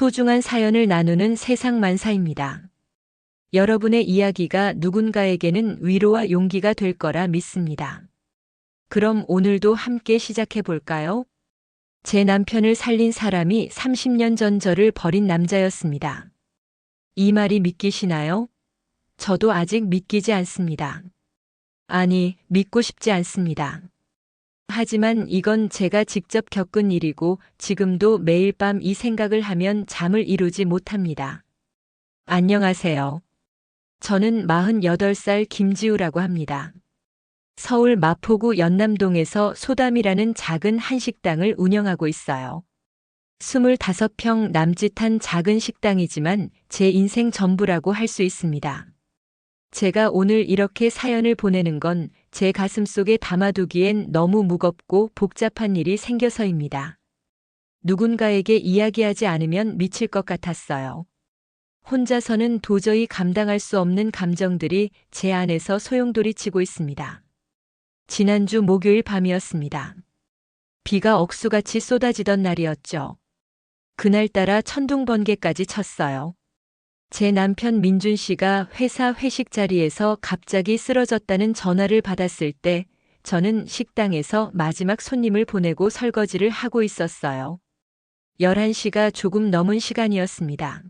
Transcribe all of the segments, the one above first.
소중한 사연을 나누는 세상만사입니다. 여러분의 이야기가 누군가에게는 위로와 용기가 될 거라 믿습니다. 그럼 오늘도 함께 시작해 볼까요? 제 남편을 살린 사람이 30년 전 저를 버린 남자였습니다. 이 말이 믿기시나요? 저도 아직 믿기지 않습니다. 아니, 믿고 싶지 않습니다. 하지만 이건 제가 직접 겪은 일이고 지금도 매일 밤 이 생각을 하면 잠을 이루지 못합니다. 안녕하세요. 저는 48살 김지우라고 합니다. 서울 마포구 연남동에서 소담이라는 작은 한식당을 운영하고 있어요. 25평 남짓한 작은 식당이지만 제 인생 전부라고 할 수 있습니다. 제가 오늘 이렇게 사연을 보내는 건 제 가슴 속에 담아두기엔 너무 무겁고 복잡한 일이 생겨서입니다. 누군가에게 이야기하지 않으면 미칠 것 같았어요. 혼자서는 도저히 감당할 수 없는 감정들이 제 안에서 소용돌이치고 있습니다. 지난주 목요일 밤이었습니다. 비가 억수같이 쏟아지던 날이었죠. 그날따라 천둥번개까지 쳤어요. 제 남편 민준 씨가 회사 회식 자리에서 갑자기 쓰러졌다는 전화를 받았을 때 저는 식당에서 마지막 손님을 보내고 설거지를 하고 있었어요. 11시가 조금 넘은 시간이었습니다.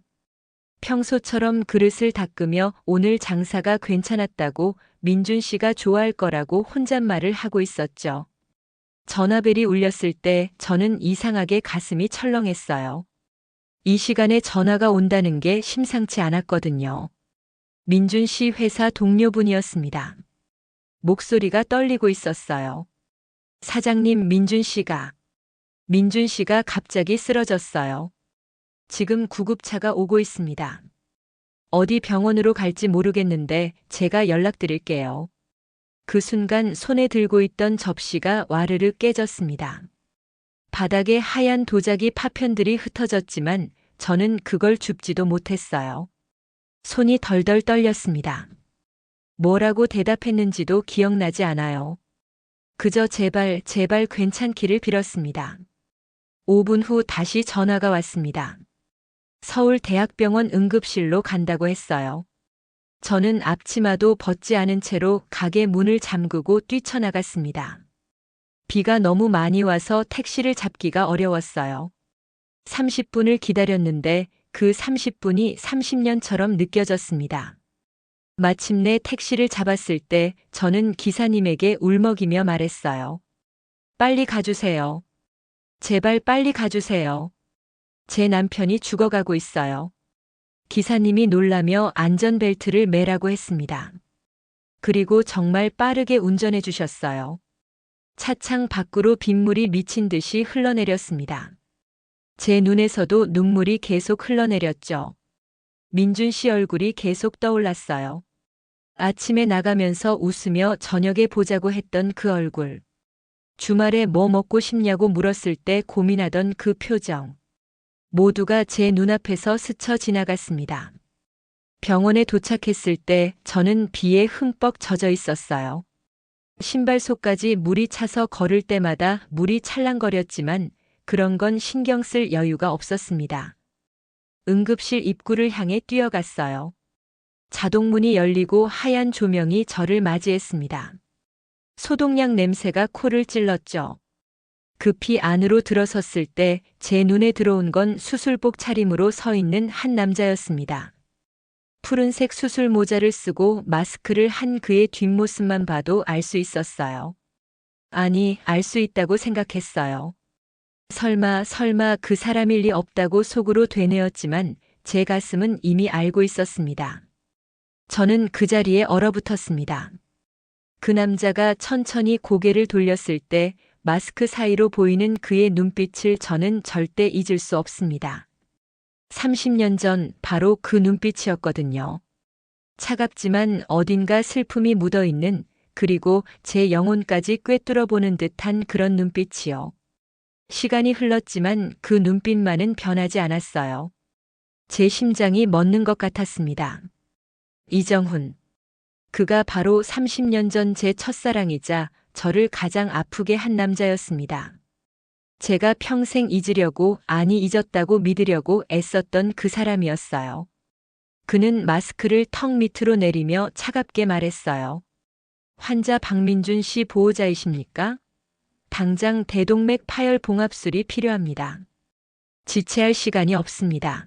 평소처럼 그릇을 닦으며 오늘 장사가 괜찮았다고 민준 씨가 좋아할 거라고 혼잣말을 하고 있었죠. 전화벨이 울렸을 때 저는 이상하게 가슴이 철렁했어요. 이 시간에 전화가 온다는 게 심상치 않았거든요. 민준 씨 회사 동료분이었습니다. 목소리가 떨리고 있었어요. 사장님, 민준 씨가 갑자기 쓰러졌어요. 지금 구급차가 오고 있습니다. 어디 병원으로 갈지 모르겠는데 제가 연락드릴게요. 그 순간 손에 들고 있던 접시가 와르르 깨졌습니다. 바닥에 하얀 도자기 파편들이 흩어졌지만 저는 그걸 줍지도 못했어요. 손이 덜덜 떨렸습니다. 뭐라고 대답했는지도 기억나지 않아요. 그저 제발 괜찮기를 빌었습니다. 5분 후 다시 전화가 왔습니다. 서울대학병원 응급실로 간다고 했어요. 저는 앞치마도 벗지 않은 채로 가게 문을 잠그고 뛰쳐나갔습니다. 비가 너무 많이 와서 택시를 잡기가 어려웠어요. 30분을 기다렸는데 그 30분이 30년처럼 느껴졌습니다. 마침내 택시를 잡았을 때 저는 기사님에게 울먹이며 말했어요. 빨리 가주세요. 제발 빨리 가주세요. 제 남편이 죽어가고 있어요. 기사님이 놀라며 안전벨트를 매라고 했습니다. 그리고 정말 빠르게 운전해 주셨어요. 차창 밖으로 빗물이 미친 듯이 흘러내렸습니다. 제 눈에서도 눈물이 계속 흘러내렸죠. 민준 씨 얼굴이 계속 떠올랐어요. 아침에 나가면서 웃으며 저녁에 보자고 했던 그 얼굴. 주말에 뭐 먹고 싶냐고 물었을 때 고민하던 그 표정. 모두가 제 눈앞에서 스쳐 지나갔습니다. 병원에 도착했을 때 저는 비에 흠뻑 젖어 있었어요. 신발 속까지 물이 차서 걸을 때마다 물이 찰랑거렸지만 그런 건 신경 쓸 여유가 없었습니다. 응급실 입구를 향해 뛰어갔어요. 자동문이 열리고 하얀 조명이 저를 맞이했습니다. 소독약 냄새가 코를 찔렀죠. 급히 안으로 들어섰을 때 제 눈에 들어온 건 수술복 차림으로 서 있는 한 남자였습니다. 푸른색 수술 모자를 쓰고 마스크를 한 그의 뒷모습만 봐도 알 수 있었어요. 아니, 알 수 있다고 생각했어요. 설마 그 사람일 리 없다고 속으로 되뇌었지만 제 가슴은 이미 알고 있었습니다. 저는 그 자리에 얼어붙었습니다. 그 남자가 천천히 고개를 돌렸을 때 마스크 사이로 보이는 그의 눈빛을 저는 절대 잊을 수 없습니다. 30년 전 바로 그 눈빛이었거든요. 차갑지만 어딘가 슬픔이 묻어있는, 그리고 제 영혼까지 꿰뚫어보는 듯한 그런 눈빛이요. 시간이 흘렀지만 그 눈빛만은 변하지 않았어요. 제 심장이 멎는 것 같았습니다. 이정훈. 그가 바로 30년 전 제 첫사랑이자 저를 가장 아프게 한 남자였습니다. 제가 평생 잊으려고, 아니 잊었다고 믿으려고 애썼던 그 사람이었어요. 그는 마스크를 턱 밑으로 내리며 차갑게 말했어요. 환자 박민준 씨 보호자이십니까? 당장 대동맥 파열 봉합술이 필요합니다. 지체할 시간이 없습니다.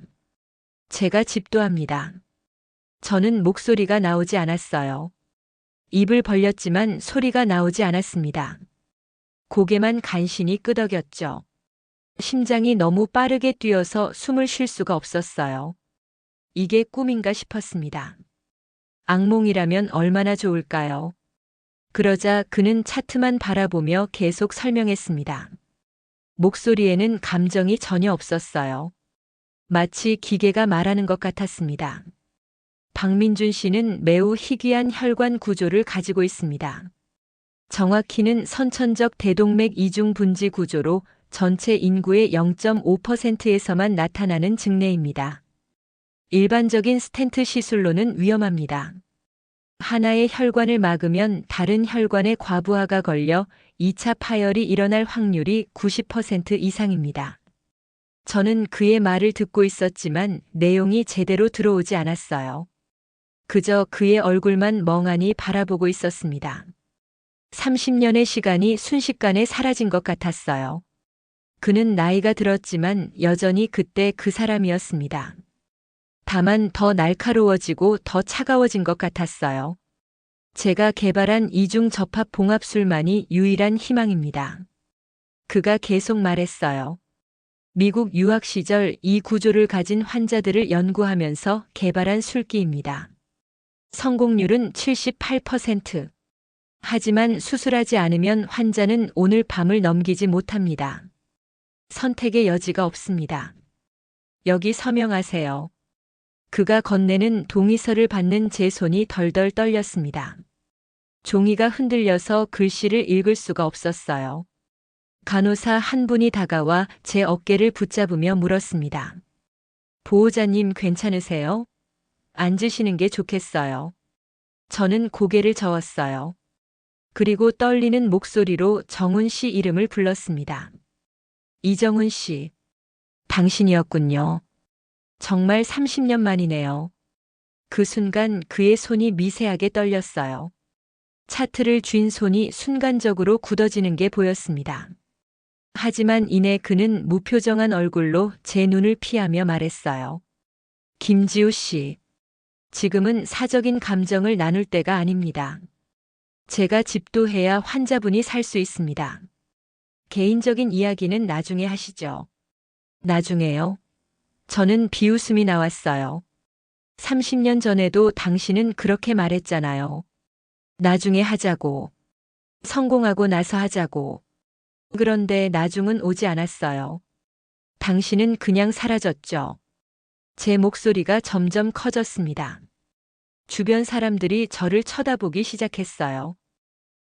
제가 집도합니다. 저는 목소리가 나오지 않았어요. 입을 벌렸지만 소리가 나오지 않았습니다. 고개만 간신히 끄덕였죠. 심장이 너무 빠르게 뛰어서 숨을 쉴 수가 없었어요. 이게 꿈인가 싶었습니다. 악몽이라면 얼마나 좋을까요? 그러자 그는 차트만 바라보며 계속 설명했습니다. 목소리에는 감정이 전혀 없었어요. 마치 기계가 말하는 것 같았습니다. 박민준 씨는 매우 희귀한 혈관 구조를 가지고 있습니다. 정확히는 선천적 대동맥 이중 분지 구조로 전체 인구의 0.5%에서만 나타나는 증례입니다. 일반적인 스텐트 시술로는 위험합니다. 하나의 혈관을 막으면 다른 혈관에 과부하가 걸려 2차 파열이 일어날 확률이 90% 이상입니다. 저는 그의 말을 듣고 있었지만 내용이 제대로 들어오지 않았어요. 그저 그의 얼굴만 멍하니 바라보고 있었습니다. 30년의 시간이 순식간에 사라진 것 같았어요. 그는 나이가 들었지만 여전히 그때 그 사람이었습니다. 다만 더 날카로워지고 더 차가워진 것 같았어요. 제가 개발한 이중 접합 봉합술만이 유일한 희망입니다. 그가 계속 말했어요. 미국 유학 시절 이 구조를 가진 환자들을 연구하면서 개발한 술기입니다. 성공률은 78%. 하지만 수술하지 않으면 환자는 오늘 밤을 넘기지 못합니다. 선택의 여지가 없습니다. 여기 서명하세요. 그가 건네는 동의서를 받는 제 손이 덜덜 떨렸습니다. 종이가 흔들려서 글씨를 읽을 수가 없었어요. 간호사 한 분이 다가와 제 어깨를 붙잡으며 물었습니다. 보호자님 괜찮으세요? 앉으시는 게 좋겠어요. 저는 고개를 저었어요. 그리고 떨리는 목소리로 정훈 씨 이름을 불렀습니다. 이정훈 씨. 당신이었군요. 정말 30년 만이네요. 그 순간 그의 손이 미세하게 떨렸어요. 차트를 쥔 손이 순간적으로 굳어지는 게 보였습니다. 하지만 이내 그는 무표정한 얼굴로 제 눈을 피하며 말했어요. 김지우 씨. 지금은 사적인 감정을 나눌 때가 아닙니다. 제가 집도해야 환자분이 살 수 있습니다. 개인적인 이야기는 나중에 하시죠. 나중에요? 저는 비웃음이 나왔어요. 30년 전에도 당신은 그렇게 말했잖아요. 나중에 하자고. 성공하고 나서 하자고. 그런데 나중은 오지 않았어요. 당신은 그냥 사라졌죠. 제 목소리가 점점 커졌습니다. 주변 사람들이 저를 쳐다보기 시작했어요.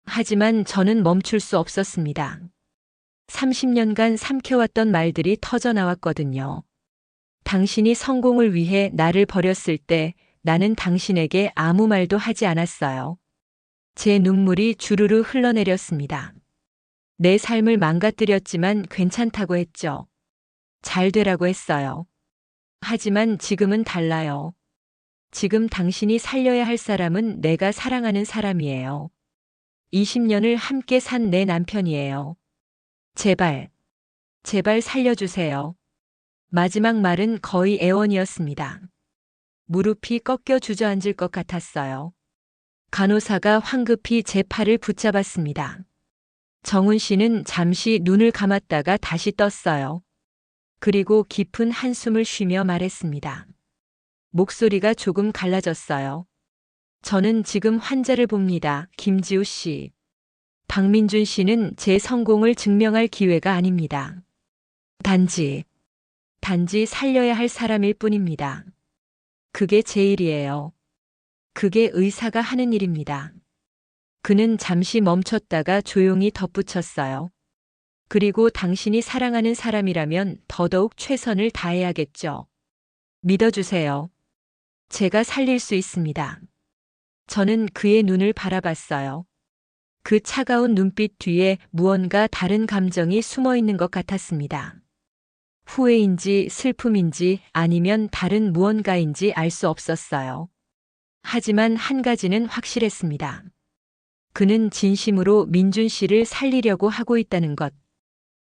하지만 저는 멈출 수 없었습니다. 30년간 삼켜왔던 말들이 터져나왔거든요. 당신이 성공을 위해 나를 버렸을 때 나는 당신에게 아무 말도 하지 않았어요. 제 눈물이 주르르 흘러내렸습니다. 내 삶을 망가뜨렸지만 괜찮다고 했죠. 잘 되라고 했어요. 하지만 지금은 달라요. 지금 당신이 살려야 할 사람은 내가 사랑하는 사람이에요. 20년을 함께 산 내 남편이에요. 제발, 제발 살려주세요. 마지막 말은 거의 애원이었습니다. 무릎이 꺾여 주저앉을 것 같았어요. 간호사가 황급히 제 팔을 붙잡았습니다. 정훈 씨는 잠시 눈을 감았다가 다시 떴어요. 그리고 깊은 한숨을 쉬며 말했습니다. 목소리가 조금 갈라졌어요. 저는 지금 환자를 봅니다, 김지우 씨. 박민준 씨는 제 성공을 증명할 기회가 아닙니다. 단지 살려야 할 사람일 뿐입니다. 그게 제 일이에요. 그게 의사가 하는 일입니다. 그는 잠시 멈췄다가 조용히 덧붙였어요. 그리고 당신이 사랑하는 사람이라면 더더욱 최선을 다해야겠죠. 믿어주세요. 제가 살릴 수 있습니다. 저는 그의 눈을 바라봤어요. 그 차가운 눈빛 뒤에 무언가 다른 감정이 숨어 있는 것 같았습니다. 후회인지 슬픔인지 아니면 다른 무언가인지 알 수 없었어요. 하지만 한 가지는 확실했습니다. 그는 진심으로 민준 씨를 살리려고 하고 있다는 것.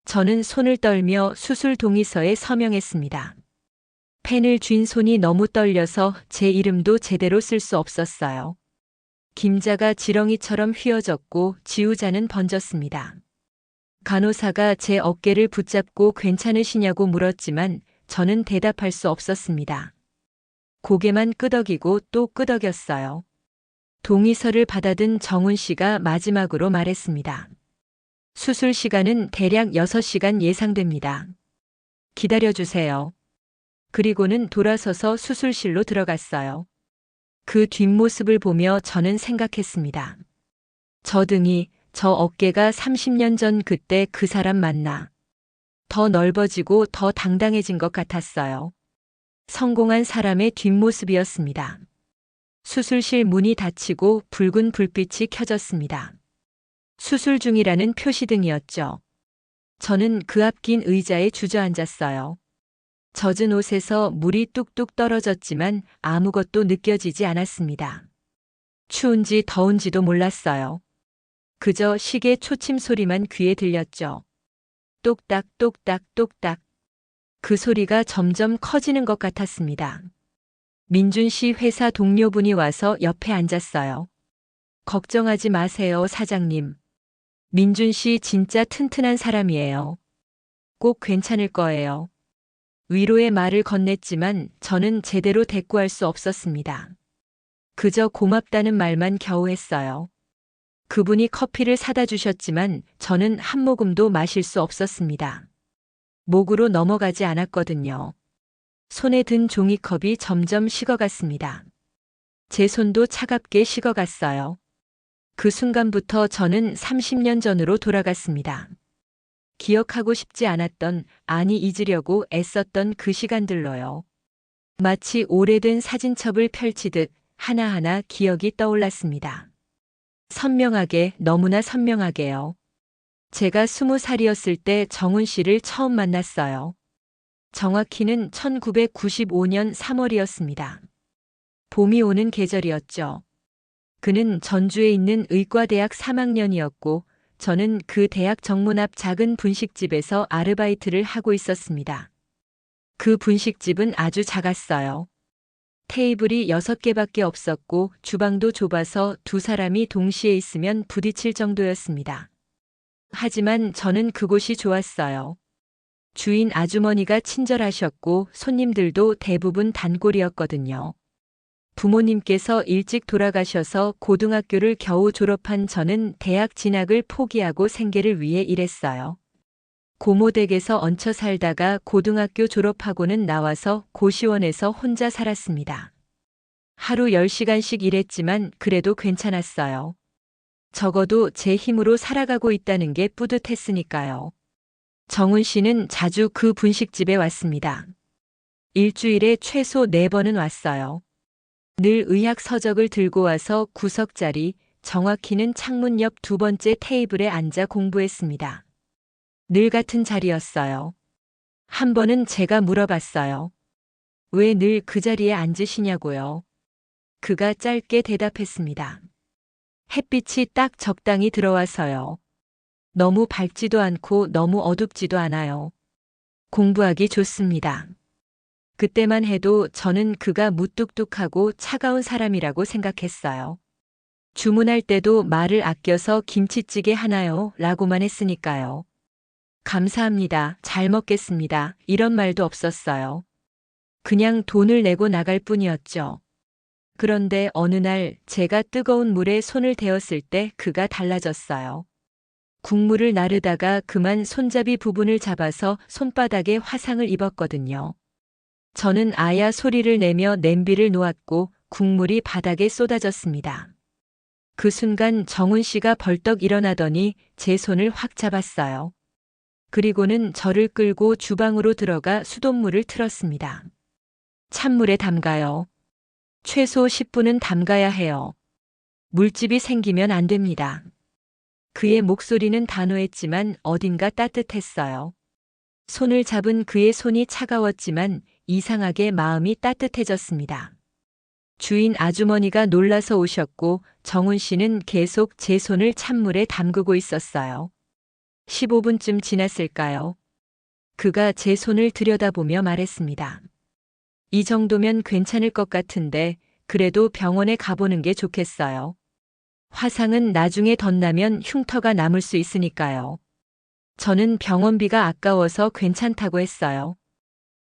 저는 손을 떨며 수술 동의서에 서명했습니다. 펜을 쥔 손이 너무 떨려서 제 이름도 제대로 쓸 수 없었어요. 김자가 지렁이처럼 휘어졌고 지우자는 번졌습니다. 간호사가 제 어깨를 붙잡고 괜찮으시냐고 물었지만 저는 대답할 수 없었습니다. 고개만 끄덕이고 또 끄덕였어요. 동의서를 받아든 정훈 씨가 마지막으로 말했습니다. 수술 시간은 대략 6시간 예상됩니다. 기다려주세요. 그리고는 돌아서서 수술실로 들어갔어요. 그 뒷모습을 보며 저는 생각했습니다. 저 등이, 저 어깨가 30년 전 그때 그 사람 맞나. 더 넓어지고 더 당당해진 것 같았어요. 성공한 사람의 뒷모습이었습니다. 수술실 문이 닫히고 붉은 불빛이 켜졌습니다. 수술 중이라는 표시등이었죠. 저는 그 앞 긴 의자에 주저앉았어요. 젖은 옷에서 물이 뚝뚝 떨어졌지만 아무것도 느껴지지 않았습니다. 추운지 더운지도 몰랐어요. 그저 시계 초침 소리만 귀에 들렸죠. 똑딱 똑딱 똑딱. 그 소리가 점점 커지는 것 같았습니다. 민준 씨 회사 동료분이 와서 옆에 앉았어요. 걱정하지 마세요, 사장님. 민준 씨 진짜 튼튼한 사람이에요. 꼭 괜찮을 거예요. 위로의 말을 건넸지만 저는 제대로 대꾸할 수 없었습니다. 그저 고맙다는 말만 겨우 했어요. 그분이 커피를 사다 주셨지만 저는 한 모금도 마실 수 없었습니다. 목으로 넘어가지 않았거든요. 손에 든 종이컵이 점점 식어갔습니다. 제 손도 차갑게 식어갔어요. 그 순간부터 저는 30년 전으로 돌아갔습니다. 기억하고 싶지 않았던, 아니 잊으려고 애썼던 그 시간들로요. 마치 오래된 사진첩을 펼치듯 하나하나 기억이 떠올랐습니다. 선명하게, 너무나 선명하게요. 제가 20살이었을 때 정훈 씨를 처음 만났어요. 정확히는 1995년 3월이었습니다. 봄이 오는 계절이었죠. 그는 전주에 있는 의과대학 3학년이었고 저는 그 대학 정문 앞 작은 분식집에서 아르바이트를 하고 있었습니다. 그 분식집은 아주 작았어요. 테이블이 6개밖에 없었고 주방도 좁아서 두 사람이 동시에 있으면 부딪힐 정도였습니다. 하지만 저는 그곳이 좋았어요. 주인 아주머니가 친절하셨고 손님들도 대부분 단골이었거든요. 부모님께서 일찍 돌아가셔서 고등학교를 겨우 졸업한 저는 대학 진학을 포기하고 생계를 위해 일했어요. 고모댁에서 얹혀 살다가 고등학교 졸업하고는 나와서 고시원에서 혼자 살았습니다. 하루 10시간씩 일했지만 그래도 괜찮았어요. 적어도 제 힘으로 살아가고 있다는 게 뿌듯했으니까요. 정훈 씨는 자주 그 분식집에 왔습니다. 일주일에 최소 4번은 왔어요. 늘 의학 서적을 들고 와서 구석자리, 정확히는 창문 옆 2번째 테이블에 앉아 공부했습니다. 늘 같은 자리였어요. 한 번은 제가 물어봤어요. 왜 늘 그 자리에 앉으시냐고요. 그가 짧게 대답했습니다. 햇빛이 딱 적당히 들어와서요. 너무 밝지도 않고 너무 어둡지도 않아요. 공부하기 좋습니다. 그때만 해도 저는 그가 무뚝뚝하고 차가운 사람이라고 생각했어요. 주문할 때도 말을 아껴서 김치찌개 하나요? 라고만 했으니까요. 감사합니다. 잘 먹겠습니다. 이런 말도 없었어요. 그냥 돈을 내고 나갈 뿐이었죠. 그런데 어느 날 제가 뜨거운 물에 손을 대었을 때 그가 달라졌어요. 국물을 나르다가 그만 손잡이 부분을 잡아서 손바닥에 화상을 입었거든요. 저는 아야 소리를 내며 냄비를 놓았고 국물이 바닥에 쏟아졌습니다. 그 순간 정훈 씨가 벌떡 일어나더니 제 손을 확 잡았어요. 그리고는 저를 끌고 주방으로 들어가 수돗물을 틀었습니다. 찬물에 담가요. 최소 10분은 담가야 해요. 물집이 생기면 안 됩니다. 그의 목소리는 단호했지만 어딘가 따뜻했어요. 손을 잡은 그의 손이 차가웠지만 이상하게 마음이 따뜻해졌습니다. 주인 아주머니가 놀라서 오셨고 정훈 씨는 계속 제 손을 찬물에 담그고 있었어요. 15분쯤 지났을까요? 그가 제 손을 들여다보며 말했습니다. 이 정도면 괜찮을 것 같은데 그래도 병원에 가보는 게 좋겠어요. 화상은 나중에 덧나면 흉터가 남을 수 있으니까요. 저는 병원비가 아까워서 괜찮다고 했어요.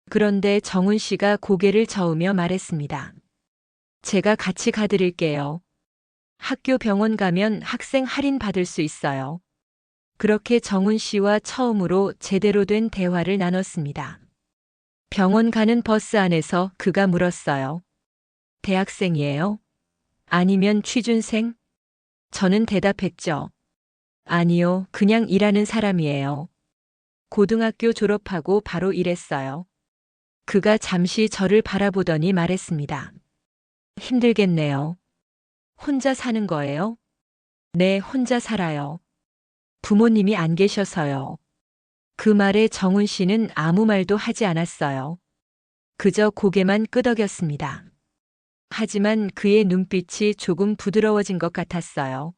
그런데 정훈 씨가 고개를 저으며 말했습니다. 제가 같이 가드릴게요. 학교 병원 가면 학생 할인 받을 수 있어요. 그렇게 정훈 씨와 처음으로 제대로 된 대화를 나눴습니다. 병원 가는 버스 안에서 그가 물었어요. 대학생이에요? 아니면 취준생? 저는 대답했죠. 아니요, 그냥 일하는 사람이에요. 고등학교 졸업하고 바로 일했어요. 그가 잠시 저를 바라보더니 말했습니다. 힘들겠네요. 혼자 사는 거예요? 네, 혼자 살아요. 부모님이 안 계셔서요. 그 말에 정훈 씨는 아무 말도 하지 않았어요. 그저 고개만 끄덕였습니다. 하지만 그의 눈빛이 조금 부드러워진 것 같았어요.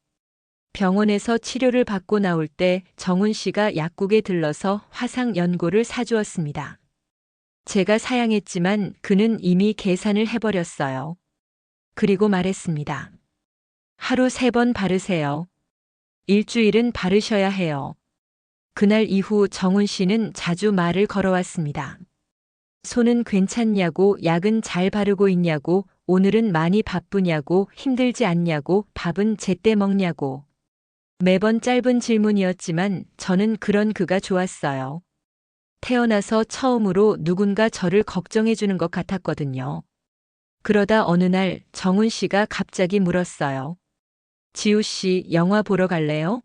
병원에서 치료를 받고 나올 때 정훈 씨가 약국에 들러서 화상 연고를 사주었습니다. 제가 사양했지만 그는 이미 계산을 해버렸어요. 그리고 말했습니다. 하루 3번 바르세요. 일주일은 바르셔야 해요. 그날 이후 정훈 씨는 자주 말을 걸어왔습니다. 손은 괜찮냐고, 약은 잘 바르고 있냐고, 오늘은 많이 바쁘냐고, 힘들지 않냐고, 밥은 제때 먹냐고. 매번 짧은 질문이었지만 저는 그런 그가 좋았어요. 태어나서 처음으로 누군가 저를 걱정해 주는 것 같았거든요. 그러다 어느 날 정훈 씨가 갑자기 물었어요. 지우 씨, 영화 보러 갈래요?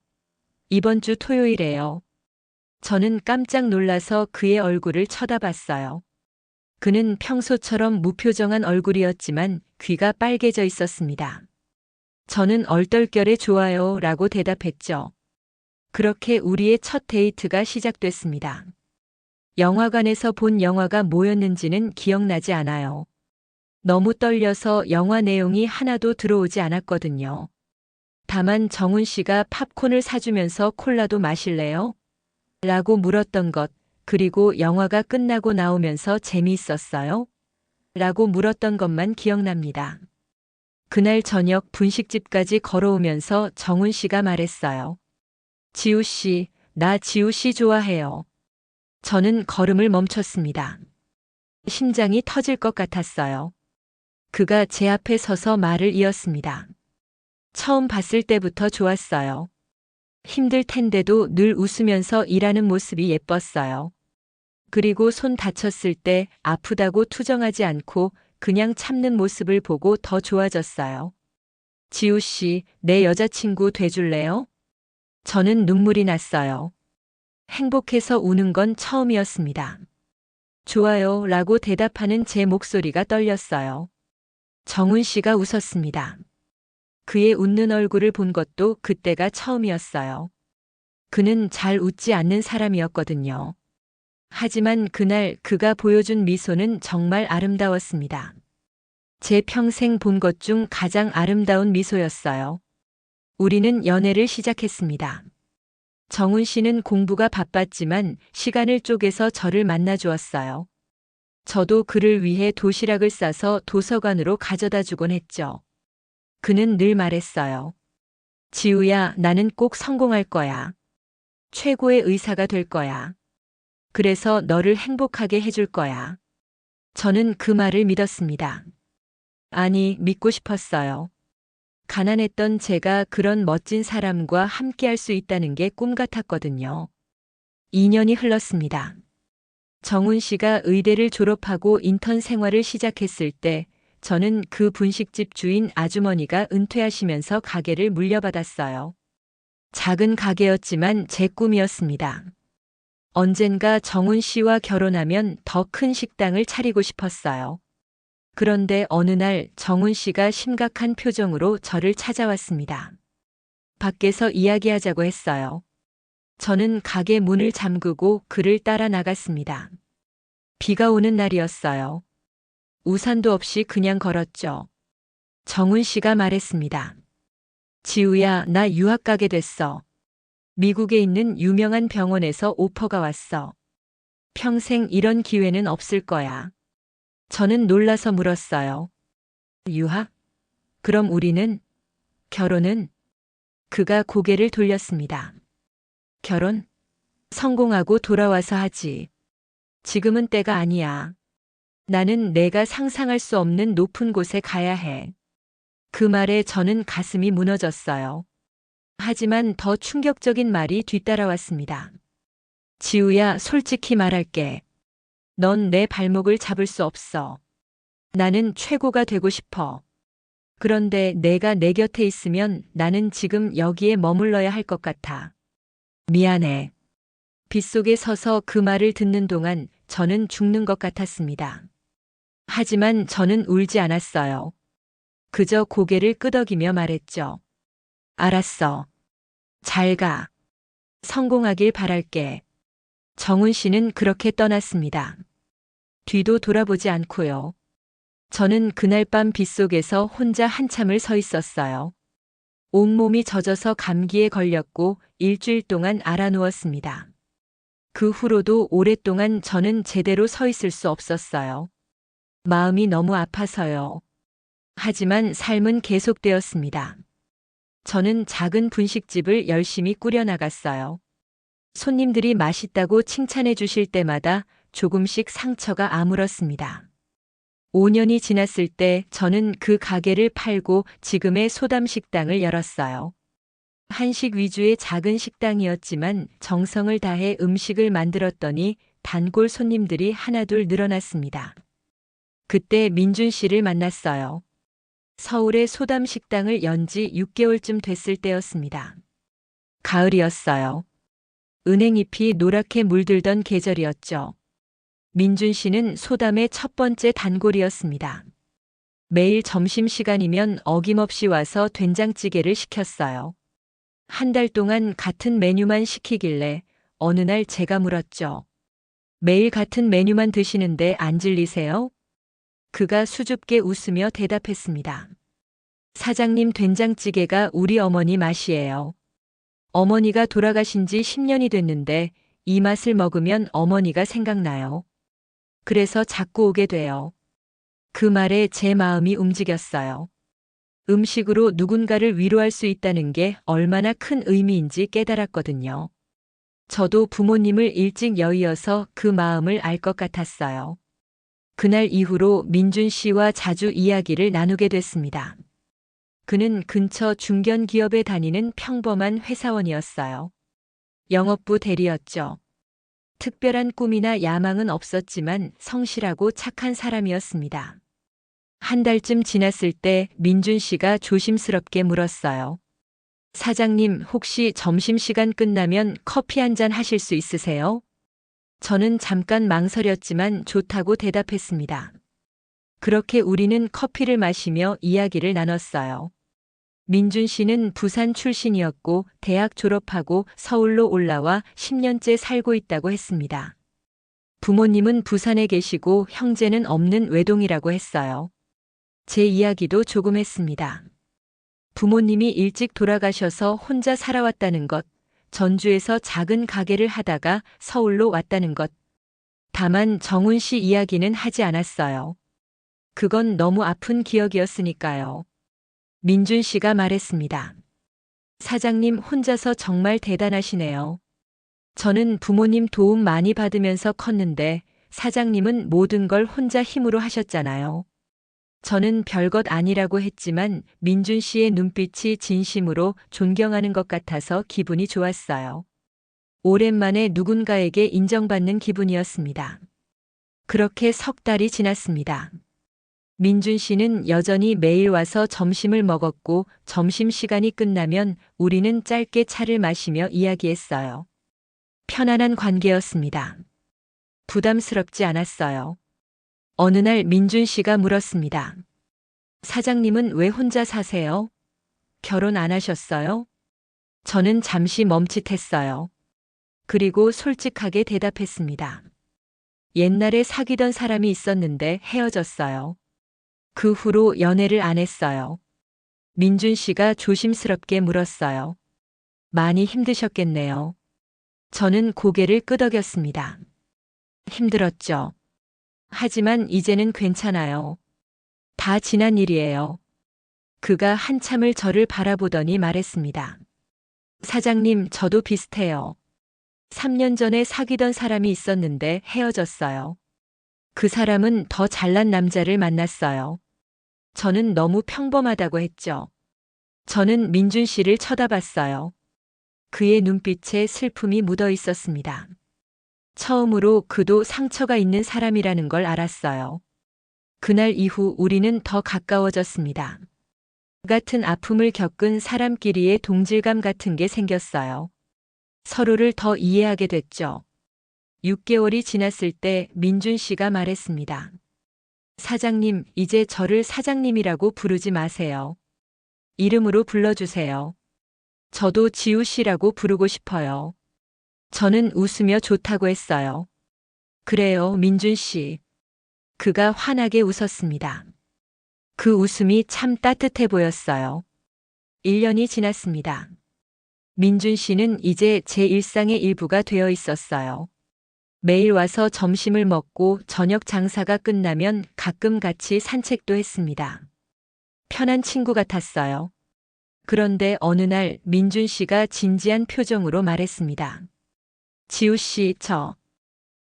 이번 주 토요일에요. 저는 깜짝 놀라서 그의 얼굴을 쳐다봤어요. 그는 평소처럼 무표정한 얼굴이었지만 귀가 빨개져 있었습니다. 저는 얼떨결에 좋아요 라고 대답했죠. 그렇게 우리의 첫 데이트가 시작됐습니다. 영화관에서 본 영화가 뭐였는지는 기억나지 않아요. 너무 떨려서 영화 내용이 하나도 들어오지 않았거든요. 다만 정훈 씨가 팝콘을 사주면서 콜라도 마실래요? 라고 물었던 것, 그리고 영화가 끝나고 나오면서 재미있었어요? 라고 물었던 것만 기억납니다. 그날 저녁 분식집까지 걸어오면서 정훈 씨가 말했어요. 지우 씨, 나 지우 씨 좋아해요. 저는 걸음을 멈췄습니다. 심장이 터질 것 같았어요. 그가 제 앞에 서서 말을 이었습니다. 처음 봤을 때부터 좋았어요. 힘들 텐데도 늘 웃으면서 일하는 모습이 예뻤어요. 그리고 손 다쳤을 때 아프다고 투정하지 않고 그냥 참는 모습을 보고 더 좋아졌어요. 지우 씨, 내 여자친구 돼줄래요? 저는 눈물이 났어요. 행복해서 우는 건 처음이었습니다. 좋아요 라고 대답하는 제 목소리가 떨렸어요. 정훈 씨가 웃었습니다. 그의 웃는 얼굴을 본 것도 그때가 처음이었어요. 그는 잘 웃지 않는 사람이었거든요. 하지만 그날 그가 보여준 미소는 정말 아름다웠습니다. 제 평생 본 것 중 가장 아름다운 미소였어요. 우리는 연애를 시작했습니다. 정훈 씨는 공부가 바빴지만 시간을 쪼개서 저를 만나 주었어요. 저도 그를 위해 도시락을 싸서 도서관으로 가져다 주곤 했죠. 그는 늘 말했어요. 지우야, 나는 꼭 성공할 거야. 최고의 의사가 될 거야. 그래서 너를 행복하게 해줄 거야. 저는 그 말을 믿었습니다. 아니, 믿고 싶었어요. 가난했던 제가 그런 멋진 사람과 함께할 수 있다는 게 꿈 같았거든요. 2년이 흘렀습니다. 정훈 씨가 의대를 졸업하고 인턴 생활을 시작했을 때 저는 그 분식집 주인 아주머니가 은퇴하시면서 가게를 물려받았어요. 작은 가게였지만 제 꿈이었습니다. 언젠가 정훈 씨와 결혼하면 더 큰 식당을 차리고 싶었어요. 그런데 어느 날 정훈 씨가 심각한 표정으로 저를 찾아왔습니다. 밖에서 이야기하자고 했어요. 저는 가게 문을 잠그고 그를 따라 나갔습니다. 비가 오는 날이었어요. 우산도 없이 그냥 걸었죠. 정훈 씨가 말했습니다. 지우야, 나 유학 가게 됐어. 미국에 있는 유명한 병원에서 오퍼가 왔어. 평생 이런 기회는 없을 거야. 저는 놀라서 물었어요. 유학? 그럼 우리는? 결혼은? 그가 고개를 돌렸습니다. 결혼? 성공하고 돌아와서 하지. 지금은 때가 아니야. 나는 내가 상상할 수 없는 높은 곳에 가야 해. 그 말에 저는 가슴이 무너졌어요. 하지만 더 충격적인 말이 뒤따라왔습니다. 지우야, 솔직히 말할게. 넌 내 발목을 잡을 수 없어. 나는 최고가 되고 싶어. 그런데 내가 내 곁에 있으면 나는 지금 여기에 머물러야 할 것 같아. 미안해. 빗속에 서서 그 말을 듣는 동안 저는 죽는 것 같았습니다. 하지만 저는 울지 않았어요. 그저 고개를 끄덕이며 말했죠. 알았어. 잘 가. 성공하길 바랄게. 정훈 씨는 그렇게 떠났습니다. 뒤도 돌아보지 않고요. 저는 그날 밤 빗속에서 혼자 한참을 서 있었어요. 온몸이 젖어서 감기에 걸렸고 일주일 동안 알아누웠습니다. 그 후로도 오랫동안 저는 제대로 서 있을 수 없었어요. 마음이 너무 아파서요. 하지만 삶은 계속되었습니다. 저는 작은 분식집을 열심히 꾸려나갔어요. 손님들이 맛있다고 칭찬해 주실 때마다 조금씩 상처가 아물었습니다. 5년이 지났을 때 저는 그 가게를 팔고 지금의 소담 식당을 열었어요. 한식 위주의 작은 식당이었지만 정성을 다해 음식을 만들었더니 단골 손님들이 하나둘 늘어났습니다. 그때 민준 씨를 만났어요. 서울의 소담 식당을 연 지 6개월쯤 됐을 때였습니다. 가을이었어요. 은행잎이 노랗게 물들던 계절이었죠. 민준 씨는 소담의 첫 번째 단골이었습니다. 매일 점심시간이면 어김없이 와서 된장찌개를 시켰어요. 한 달 동안 같은 메뉴만 시키길래 어느 날 제가 물었죠. 매일 같은 메뉴만 드시는데 안 질리세요? 그가 수줍게 웃으며 대답했습니다. 사장님, 된장찌개가 우리 어머니 맛이에요. 어머니가 돌아가신 지 10년이 됐는데 이 맛을 먹으면 어머니가 생각나요. 그래서 자꾸 오게 돼요. 그 말에 제 마음이 움직였어요. 음식으로 누군가를 위로할 수 있다는 게 얼마나 큰 의미인지 깨달았거든요. 저도 부모님을 일찍 여의어서 그 마음을 알 것 같았어요. 그날 이후로 민준 씨와 자주 이야기를 나누게 됐습니다. 그는 근처 중견기업에 다니는 평범한 회사원이었어요. 영업부 대리였죠. 특별한 꿈이나 야망은 없었지만 성실하고 착한 사람이었습니다. 한 달쯤 지났을 때 민준 씨가 조심스럽게 물었어요. 사장님, 혹시 점심시간 끝나면 커피 한 잔 하실 수 있으세요? 저는 잠깐 망설였지만 좋다고 대답했습니다. 그렇게 우리는 커피를 마시며 이야기를 나눴어요. 민준 씨는 부산 출신이었고 대학 졸업하고 서울로 올라와 10년째 살고 있다고 했습니다. 부모님은 부산에 계시고 형제는 없는 외동이라고 했어요. 제 이야기도 조금 했습니다. 부모님이 일찍 돌아가셔서 혼자 살아왔다는 것, 전주에서 작은 가게를 하다가 서울로 왔다는 것. 다만 정훈 씨 이야기는 하지 않았어요. 그건 너무 아픈 기억이었으니까요. 민준 씨가 말했습니다. 사장님, 혼자서 정말 대단하시네요. 저는 부모님 도움 많이 받으면서 컸는데 사장님은 모든 걸 혼자 힘으로 하셨잖아요. 저는 별것 아니라고 했지만 민준 씨의 눈빛이 진심으로 존경하는 것 같아서 기분이 좋았어요. 오랜만에 누군가에게 인정받는 기분이었습니다. 그렇게 석 달이 지났습니다. 민준 씨는 여전히 매일 와서 점심을 먹었고 점심시간이 끝나면 우리는 짧게 차를 마시며 이야기했어요. 편안한 관계였습니다. 부담스럽지 않았어요. 어느 날 민준 씨가 물었습니다. 사장님은 왜 혼자 사세요? 결혼 안 하셨어요? 저는 잠시 멈칫했어요. 그리고 솔직하게 대답했습니다. 옛날에 사귀던 사람이 있었는데 헤어졌어요. 그 후로 연애를 안 했어요. 민준 씨가 조심스럽게 물었어요. 많이 힘드셨겠네요. 저는 고개를 끄덕였습니다. 힘들었죠. 하지만 이제는 괜찮아요. 다 지난 일이에요. 그가 한참을 저를 바라보더니 말했습니다. 사장님, 저도 비슷해요. 3년 전에 사귀던 사람이 있었는데 헤어졌어요. 그 사람은 더 잘난 남자를 만났어요. 저는 너무 평범하다고 했죠. 저는 민준 씨를 쳐다봤어요. 그의 눈빛에 슬픔이 묻어 있었습니다. 처음으로 그도 상처가 있는 사람이라는 걸 알았어요. 그날 이후 우리는 더 가까워졌습니다. 같은 아픔을 겪은 사람끼리의 동질감 같은 게 생겼어요. 서로를 더 이해하게 됐죠. 6개월이 지났을 때 민준 씨가 말했습니다. 사장님, 이제 저를 사장님이라고 부르지 마세요. 이름으로 불러주세요. 저도 지우 씨라고 부르고 싶어요. 저는 웃으며 좋다고 했어요. 그래요, 민준 씨. 그가 환하게 웃었습니다. 그 웃음이 참 따뜻해 보였어요. 1년이 지났습니다. 민준 씨는 이제 제 일상의 일부가 되어 있었어요. 매일 와서 점심을 먹고 저녁 장사가 끝나면 가끔 같이 산책도 했습니다. 편한 친구 같았어요. 그런데 어느 날 민준 씨가 진지한 표정으로 말했습니다. 지우 씨,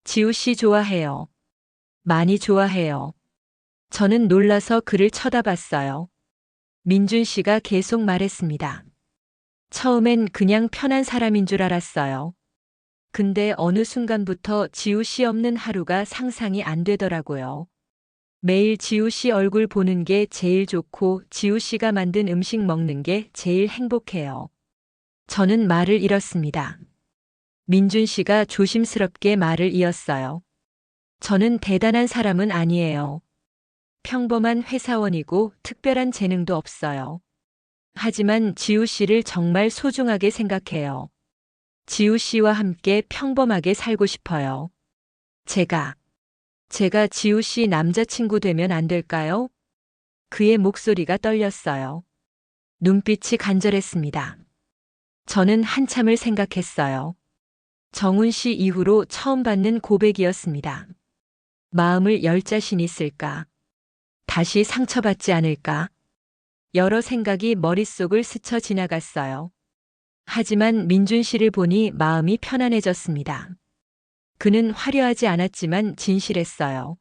지우 씨 좋아해요. 많이 좋아해요. 저는 놀라서 그를 쳐다봤어요. 민준 씨가 계속 말했습니다. 처음엔 그냥 편한 사람인 줄 알았어요. 근데 어느 순간부터 지우 씨 없는 하루가 상상이 안 되더라고요. 매일 지우 씨 얼굴 보는 게 제일 좋고 지우 씨가 만든 음식 먹는 게 제일 행복해요. 저는 말을 잃었습니다. 민준 씨가 조심스럽게 말을 이었어요. 저는 대단한 사람은 아니에요. 평범한 회사원이고 특별한 재능도 없어요. 하지만 지우 씨를 정말 소중하게 생각해요. 지우 씨와 함께 평범하게 살고 싶어요. 제가 지우 씨 남자친구 되면 안 될까요? 그의 목소리가 떨렸어요. 눈빛이 간절했습니다. 저는 한참을 생각했어요. 정훈 씨 이후로 처음 받는 고백이었습니다. 마음을 열 자신 있을까? 다시 상처받지 않을까? 여러 생각이 머릿속을 스쳐 지나갔어요. 하지만 민준 씨를 보니 마음이 편안해졌습니다. 그는 화려하지 않았지만 진실했어요.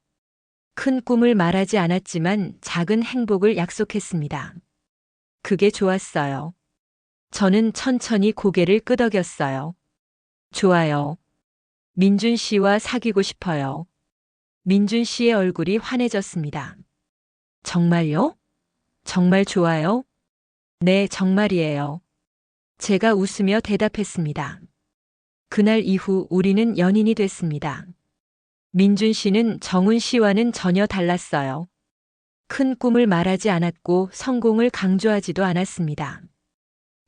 큰 꿈을 말하지 않았지만 작은 행복을 약속했습니다. 그게 좋았어요. 저는 천천히 고개를 끄덕였어요. 좋아요. 민준 씨와 사귀고 싶어요. 민준 씨의 얼굴이 환해졌습니다. 정말요? 정말 좋아요? 네, 정말이에요. 제가 웃으며 대답했습니다. 그날 이후 우리는 연인이 됐습니다. 민준 씨는 정훈 씨와는 전혀 달랐어요. 큰 꿈을 말하지 않았고 성공을 강조하지도 않았습니다.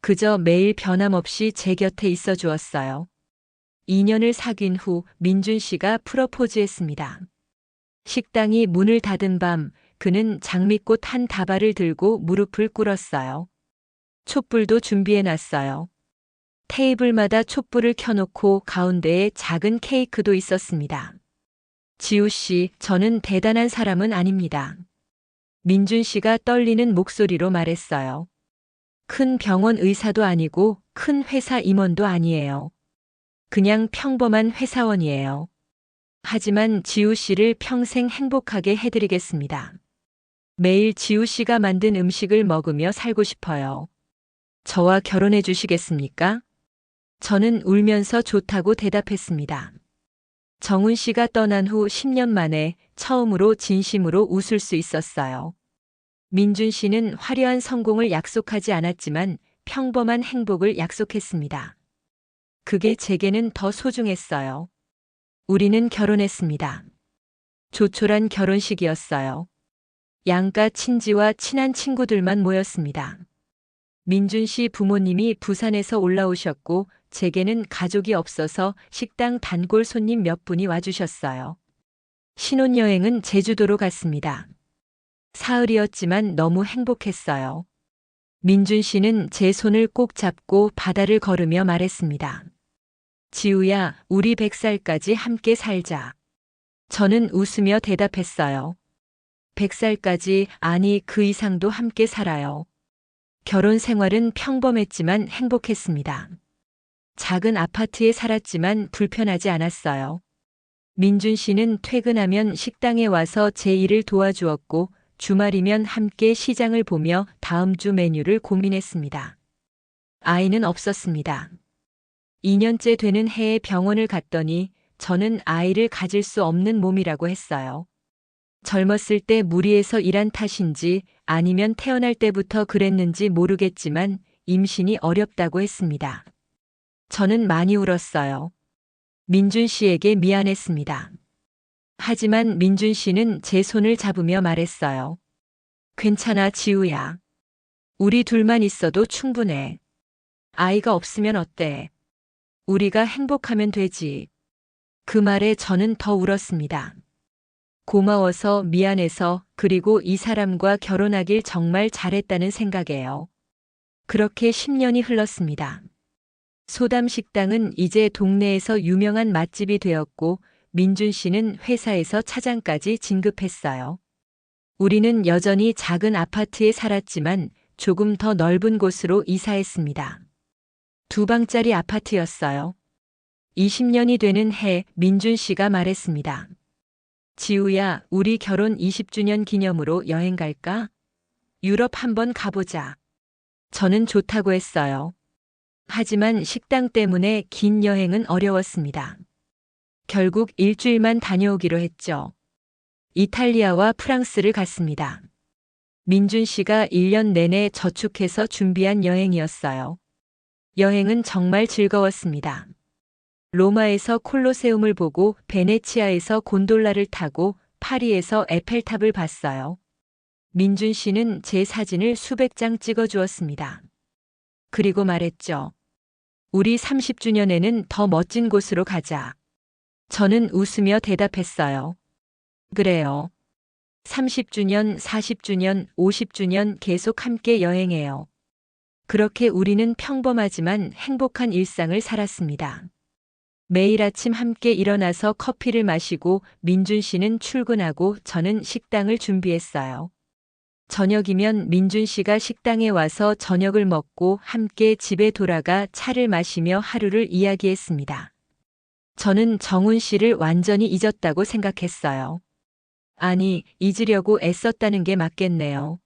그저 매일 변함없이 제 곁에 있어 주었어요. 2년을 사귄 후 민준 씨가 프러포즈했습니다. 식당이 문을 닫은 밤, 그는 장미꽃 한 다발을 들고 무릎을 꿇었어요. 촛불도 준비해 놨어요. 테이블마다 촛불을 켜놓고 가운데에 작은 케이크도 있었습니다. 지우 씨, 저는 대단한 사람은 아닙니다. 민준 씨가 떨리는 목소리로 말했어요. 큰 병원 의사도 아니고 큰 회사 임원도 아니에요. 그냥 평범한 회사원이에요. 하지만 지우 씨를 평생 행복하게 해드리겠습니다. 매일 지우 씨가 만든 음식을 먹으며 살고 싶어요. 저와 결혼해 주시겠습니까? 저는 울면서 좋다고 대답했습니다. 정훈 씨가 떠난 후 10년 만에 처음으로 진심으로 웃을 수 있었어요. 민준 씨는 화려한 성공을 약속하지 않았지만 평범한 행복을 약속했습니다. 그게 제게는 더 소중했어요. 우리는 결혼했습니다. 조촐한 결혼식이었어요. 양가 친지와 친한 친구들만 모였습니다. 민준 씨 부모님이 부산에서 올라오셨고 제게는 가족이 없어서 식당 단골 손님 몇 분이 와주셨어요. 신혼여행은 제주도로 갔습니다. 사흘이었지만 너무 행복했어요. 민준 씨는 제 손을 꼭 잡고 바다를 걸으며 말했습니다. 지우야, 우리 100살까지 함께 살자. 저는 웃으며 대답했어요. 100살까지, 아니 그 이상도 함께 살아요. 결혼 생활은 평범했지만 행복했습니다. 작은 아파트에 살았지만 불편하지 않았어요. 민준 씨는 퇴근하면 식당에 와서 제 일을 도와주었고 주말이면 함께 시장을 보며 다음 주 메뉴를 고민했습니다. 아이는 없었습니다. 2년째 되는 해에 병원을 갔더니 저는 아이를 가질 수 없는 몸이라고 했어요. 젊었을 때 무리해서 일한 탓인지 아니면 태어날 때부터 그랬는지 모르겠지만 임신이 어렵다고 했습니다. 저는 많이 울었어요. 민준 씨에게 미안했습니다. 하지만 민준 씨는 제 손을 잡으며 말했어요. 괜찮아, 지우야. 우리 둘만 있어도 충분해. 아이가 없으면 어때? 우리가 행복하면 되지. 그 말에 저는 더 울었습니다. 고마워서, 미안해서, 그리고 이 사람과 결혼하길 정말 잘했다는 생각에요. 그렇게 10년이 흘렀습니다. 소담 식당은 이제 동네에서 유명한 맛집이 되었고 민준 씨는 회사에서 차장까지 진급했어요. 우리는 여전히 작은 아파트에 살았지만 조금 더 넓은 곳으로 이사했습니다. 2방짜리 아파트였어요. 20년이 되는 해 민준 씨가 말했습니다. 지우야, 우리 결혼 20주년 기념으로 여행 갈까? 유럽 한번 가보자. 저는 좋다고 했어요. 하지만 식당 때문에 긴 여행은 어려웠습니다. 결국 일주일만 다녀오기로 했죠. 이탈리아와 프랑스를 갔습니다. 민준 씨가 1년 내내 저축해서 준비한 여행이었어요. 여행은 정말 즐거웠습니다. 로마에서 콜로세움을 보고 베네치아에서 곤돌라를 타고 파리에서 에펠탑을 봤어요. 민준 씨는 제 사진을 수백 장 찍어주었습니다. 그리고 말했죠. 우리 30주년에는 더 멋진 곳으로 가자. 저는 웃으며 대답했어요. 그래요. 30주년, 40주년, 50주년 계속 함께 여행해요. 그렇게 우리는 평범하지만 행복한 일상을 살았습니다. 매일 아침 함께 일어나서 커피를 마시고 민준 씨는 출근하고 저는 식당을 준비했어요. 저녁이면 민준 씨가 식당에 와서 저녁을 먹고 함께 집에 돌아가 차를 마시며 하루를 이야기했습니다. 저는 정훈 씨를 완전히 잊었다고 생각했어요. 아니, 잊으려고 애썼다는 게 맞겠네요.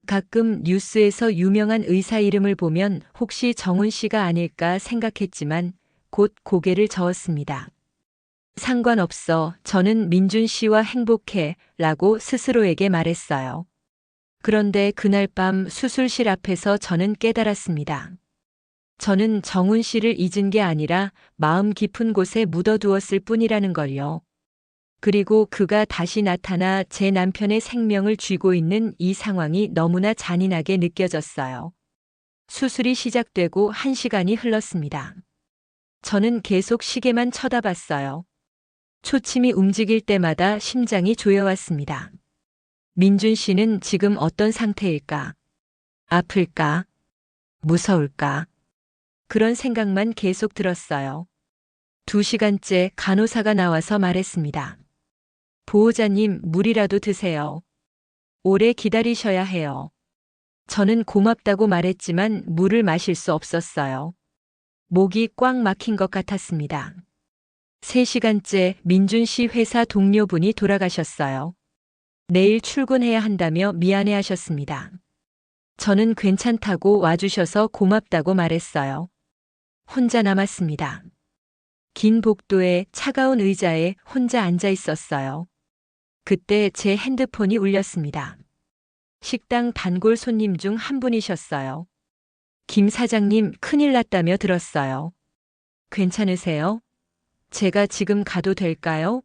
가끔 뉴스에서 유명한 의사 이름을 보면 혹시 정훈 씨가 아닐까 생각했지만 곧 고개를 저었습니다. 상관없어, 저는 민준 씨와 행복해 라고 스스로에게 말했어요. 그런데 그날 밤 수술실 앞에서 저는 깨달았습니다. 저는 정훈 씨를 잊은 게 아니라 마음 깊은 곳에 묻어두었을 뿐이라는 걸요. 그리고 그가 다시 나타나 제 남편의 생명을 쥐고 있는 이 상황이 너무나 잔인하게 느껴졌어요. 수술이 시작되고 1시간이 흘렀습니다. 저는 계속 시계만 쳐다봤어요. 초침이 움직일 때마다 심장이 조여왔습니다. 민준 씨는 지금 어떤 상태일까? 아플까? 무서울까? 그런 생각만 계속 들었어요. 2시간째 간호사가 나와서 말했습니다. 보호자님, 물이라도 드세요. 오래 기다리셔야 해요. 저는 고맙다고 말했지만 물을 마실 수 없었어요. 목이 꽉 막힌 것 같았습니다. 3시간째 민준 씨 회사 동료분이 돌아가셨어요. 내일 출근해야 한다며 미안해 하셨습니다. 저는 괜찮다고 와주셔서 고맙다고 말했어요. 혼자 남았습니다. 긴 복도에 차가운 의자에 혼자 앉아 있었어요. 그때 제 핸드폰이 울렸습니다. 식당 단골 손님 중 한 분이셨어요. 김 사장님, 큰일 났다며 들었어요. 괜찮으세요? 제가 지금 가도 될까요?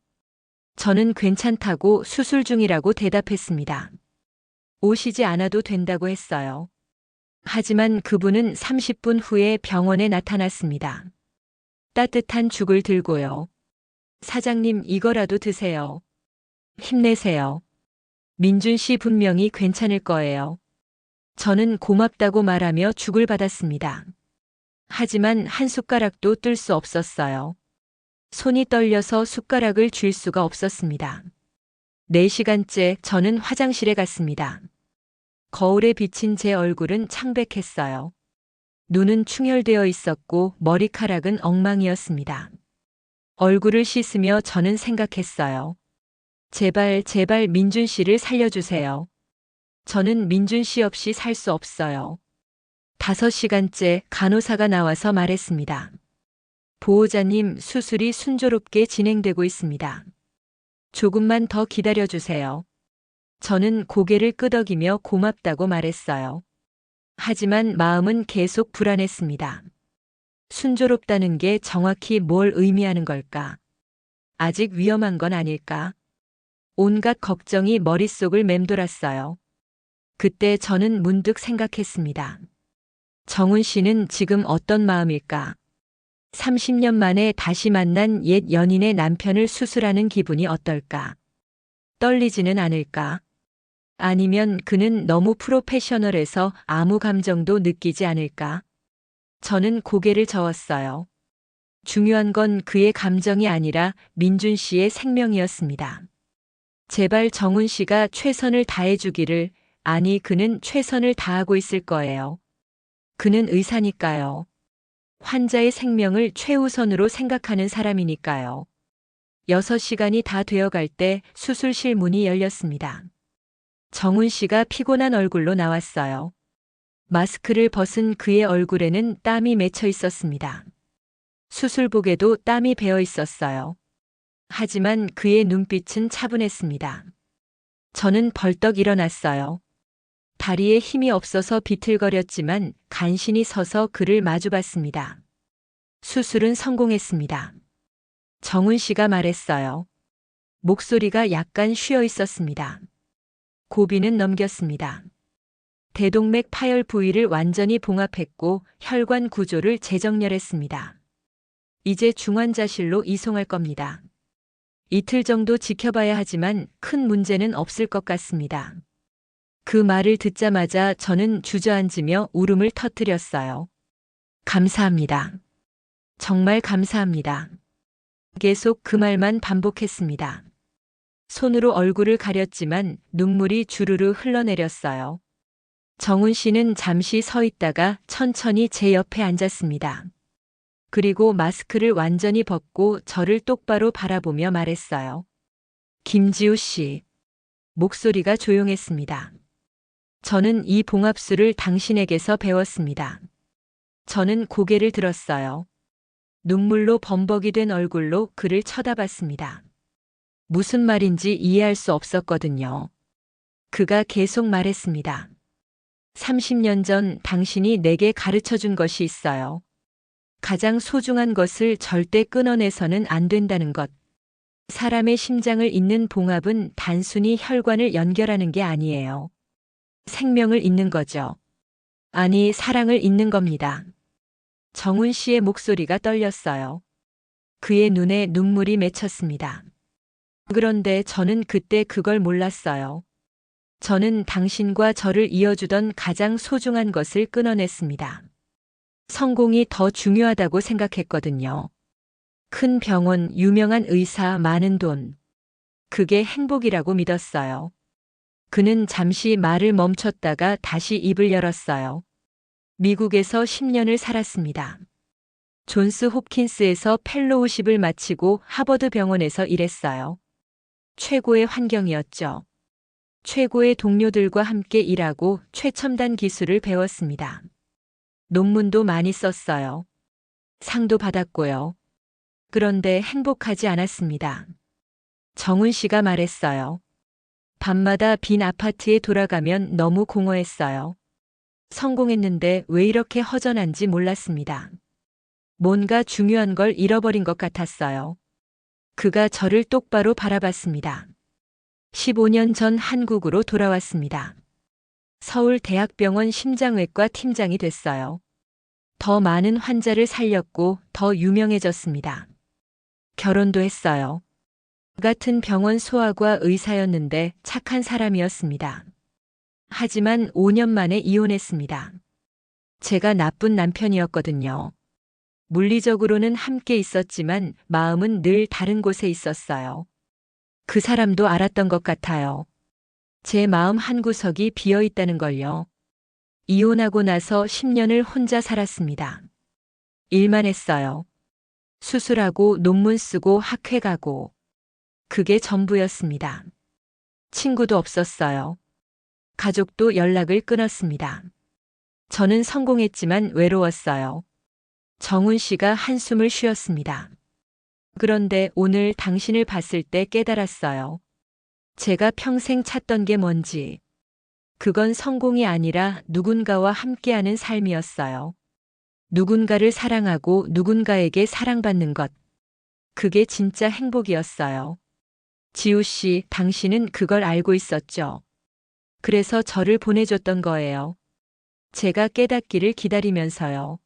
저는 괜찮다고 수술 중이라고 대답했습니다. 오시지 않아도 된다고 했어요. 하지만 그분은 30분 후에 병원에 나타났습니다. 따뜻한 죽을 들고요. 사장님, 이거라도 드세요. 힘내세요. 민준 씨 분명히 괜찮을 거예요. 저는 고맙다고 말하며 죽을 받았습니다. 하지만 한 숟가락도 뜰 수 없었어요. 손이 떨려서 숟가락을 쥘 수가 없었습니다. 4시간째 저는 화장실에 갔습니다. 거울에 비친 제 얼굴은 창백했어요. 눈은 충혈되어 있었고 머리카락은 엉망이었습니다. 얼굴을 씻으며 저는 생각했어요. 제발, 제발 민준 씨를 살려주세요. 저는 민준 씨 없이 살 수 없어요. 5시간째 간호사가 나와서 말했습니다. 보호자님, 수술이 순조롭게 진행되고 있습니다. 조금만 더 기다려주세요. 저는 고개를 끄덕이며 고맙다고 말했어요. 하지만 마음은 계속 불안했습니다. 순조롭다는 게 정확히 뭘 의미하는 걸까? 아직 위험한 건 아닐까? 온갖 걱정이 머릿속을 맴돌았어요. 그때 저는 문득 생각했습니다. 정훈 씨는 지금 어떤 마음일까? 30년 만에 다시 만난 옛 연인의 남편을 수술하는 기분이 어떨까? 떨리지는 않을까? 아니면 그는 너무 프로페셔널해서 아무 감정도 느끼지 않을까? 저는 고개를 저었어요. 중요한 건 그의 감정이 아니라 민준 씨의 생명이었습니다. 제발 정훈 씨가 최선을 다해주기를, 아니 그는 최선을 다하고 있을 거예요. 그는 의사니까요. 환자의 생명을 최우선으로 생각하는 사람이니까요. 6시간이 다 되어갈 때 수술실 문이 열렸습니다. 정훈 씨가 피곤한 얼굴로 나왔어요. 마스크를 벗은 그의 얼굴에는 땀이 맺혀 있었습니다. 수술복에도 땀이 배어 있었어요. 하지만 그의 눈빛은 차분했습니다. 저는 벌떡 일어났어요. 다리에 힘이 없어서 비틀거렸지만 간신히 서서 그를 마주봤습니다. 수술은 성공했습니다. 정훈 씨가 말했어요. 목소리가 약간 쉬어 있었습니다. 고비는 넘겼습니다. 대동맥 파열 부위를 완전히 봉합했고 혈관 구조를 재정렬했습니다. 이제 중환자실로 이송할 겁니다. 이틀 정도 지켜봐야 하지만 큰 문제는 없을 것 같습니다. 그 말을 듣자마자 저는 주저앉으며 울음을 터뜨렸어요. 감사합니다. 정말 감사합니다. 계속 그 말만 반복했습니다. 손으로 얼굴을 가렸지만 눈물이 주르르 흘러내렸어요. 정훈 씨는 잠시 서 있다가 천천히 제 옆에 앉았습니다. 그리고 마스크를 완전히 벗고 저를 똑바로 바라보며 말했어요. 김지우 씨. 목소리가 조용했습니다. 저는 이 봉합술을 당신에게서 배웠습니다. 저는 고개를 들었어요. 눈물로 범벅이 된 얼굴로 그를 쳐다봤습니다. 무슨 말인지 이해할 수 없었거든요. 그가 계속 말했습니다. 30년 전 당신이 내게 가르쳐 준 것이 있어요. 가장 소중한 것을 절대 끊어내서는 안 된다는 것. 사람의 심장을 잇는 봉합은 단순히 혈관을 연결하는 게 아니에요. 생명을 잇는 거죠. 아니, 사랑을 잇는 겁니다. 정훈 씨의 목소리가 떨렸어요. 그의 눈에 눈물이 맺혔습니다. 그런데 저는 그때 그걸 몰랐어요. 저는 당신과 저를 이어주던 가장 소중한 것을 끊어냈습니다. 성공이 더 중요하다고 생각했거든요. 큰 병원, 유명한 의사, 많은 돈. 그게 행복이라고 믿었어요. 그는 잠시 말을 멈췄다가 다시 입을 열었어요. 미국에서 10년을 살았습니다. 존스 홉킨스에서 펠로우십을 마치고 하버드 병원에서 일했어요. 최고의 환경이었죠. 최고의 동료들과 함께 일하고 최첨단 기술을 배웠습니다. 논문도 많이 썼어요. 상도 받았고요. 그런데 행복하지 않았습니다. 정훈 씨가 말했어요. 밤마다 빈 아파트에 돌아가면 너무 공허했어요. 성공했는데 왜 이렇게 허전한지 몰랐습니다. 뭔가 중요한 걸 잃어버린 것 같았어요. 그가 저를 똑바로 바라봤습니다. 15년 전 한국으로 돌아왔습니다. 서울대학병원 심장외과 팀장이 됐어요. 더 많은 환자를 살렸고 더 유명해졌습니다. 결혼도 했어요. 같은 병원 소아과 의사였는데 착한 사람이었습니다. 하지만 5년 만에 이혼했습니다. 제가 나쁜 남편이었거든요. 물리적으로는 함께 있었지만 마음은 늘 다른 곳에 있었어요. 그 사람도 알았던 것 같아요. 제 마음 한구석이 비어 있다는 걸요. 이혼하고 나서 10년을 혼자 살았습니다. 일만 했어요. 수술하고 논문 쓰고 학회 가고. 그게 전부였습니다. 친구도 없었어요. 가족도 연락을 끊었습니다. 저는 성공했지만 외로웠어요. 정훈 씨가 한숨을 쉬었습니다. 그런데 오늘 당신을 봤을 때 깨달았어요. 제가 평생 찾던 게 뭔지. 그건 성공이 아니라 누군가와 함께하는 삶이었어요. 누군가를 사랑하고 누군가에게 사랑받는 것. 그게 진짜 행복이었어요. 지우 씨, 당신은 그걸 알고 있었죠. 그래서 저를 보내줬던 거예요. 제가 깨닫기를 기다리면서요.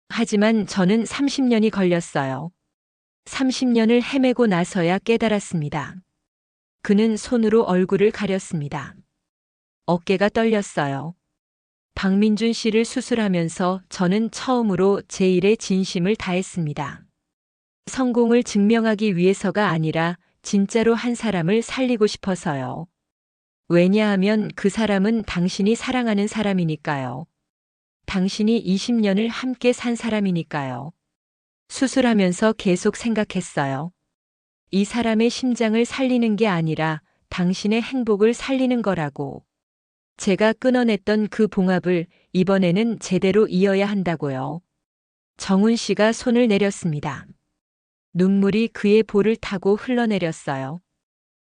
하지만 저는 30년이 걸렸어요. 30년을 헤매고 나서야 깨달았습니다. 그는 손으로 얼굴을 가렸습니다. 어깨가 떨렸어요. 박민준 씨를 수술하면서 저는 처음으로 제 일에 진심을 다했습니다. 성공을 증명하기 위해서가 아니라 진짜로 한 사람을 살리고 싶어서요. 왜냐하면 그 사람은 당신이 사랑하는 사람이니까요. 당신이 20년을 함께 산 사람이니까요. 수술하면서 계속 생각했어요. 이 사람의 심장을 살리는 게 아니라 당신의 행복을 살리는 거라고. 제가 끊어냈던 그 봉합을 이번에는 제대로 이어야 한다고요. 정훈 씨가 손을 내렸습니다. 눈물이 그의 볼을 타고 흘러내렸어요.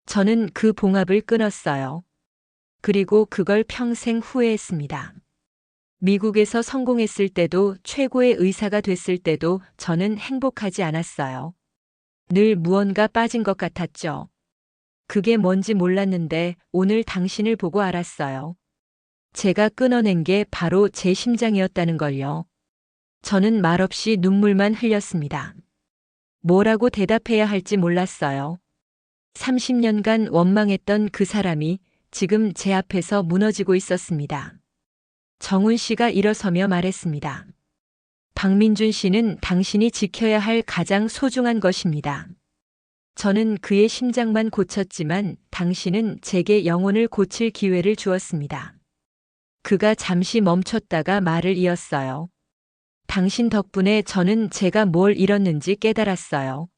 저는 그 봉합을 끊었어요. 그리고 그걸 평생 후회했습니다. 미국에서 성공했을 때도 최고의 의사가 됐을 때도 저는 행복하지 않았어요. 늘 무언가 빠진 것 같았죠. 그게 뭔지 몰랐는데 오늘 당신을 보고 알았어요. 제가 끊어낸 게 바로 제 심장이었다는 걸요. 저는 말없이 눈물만 흘렸습니다. 뭐라고 대답해야 할지 몰랐어요. 30년간 원망했던 그 사람이 지금 제 앞에서 무너지고 있었습니다. 정훈 씨가 일어서며 말했습니다. 박민준 씨는 당신이 지켜야 할 가장 소중한 것입니다. 저는 그의 심장만 고쳤지만 당신은 제게 영혼을 고칠 기회를 주었습니다. 그가 잠시 멈췄다가 말을 이었어요. 당신 덕분에 저는 제가 뭘 잃었는지 깨달았어요.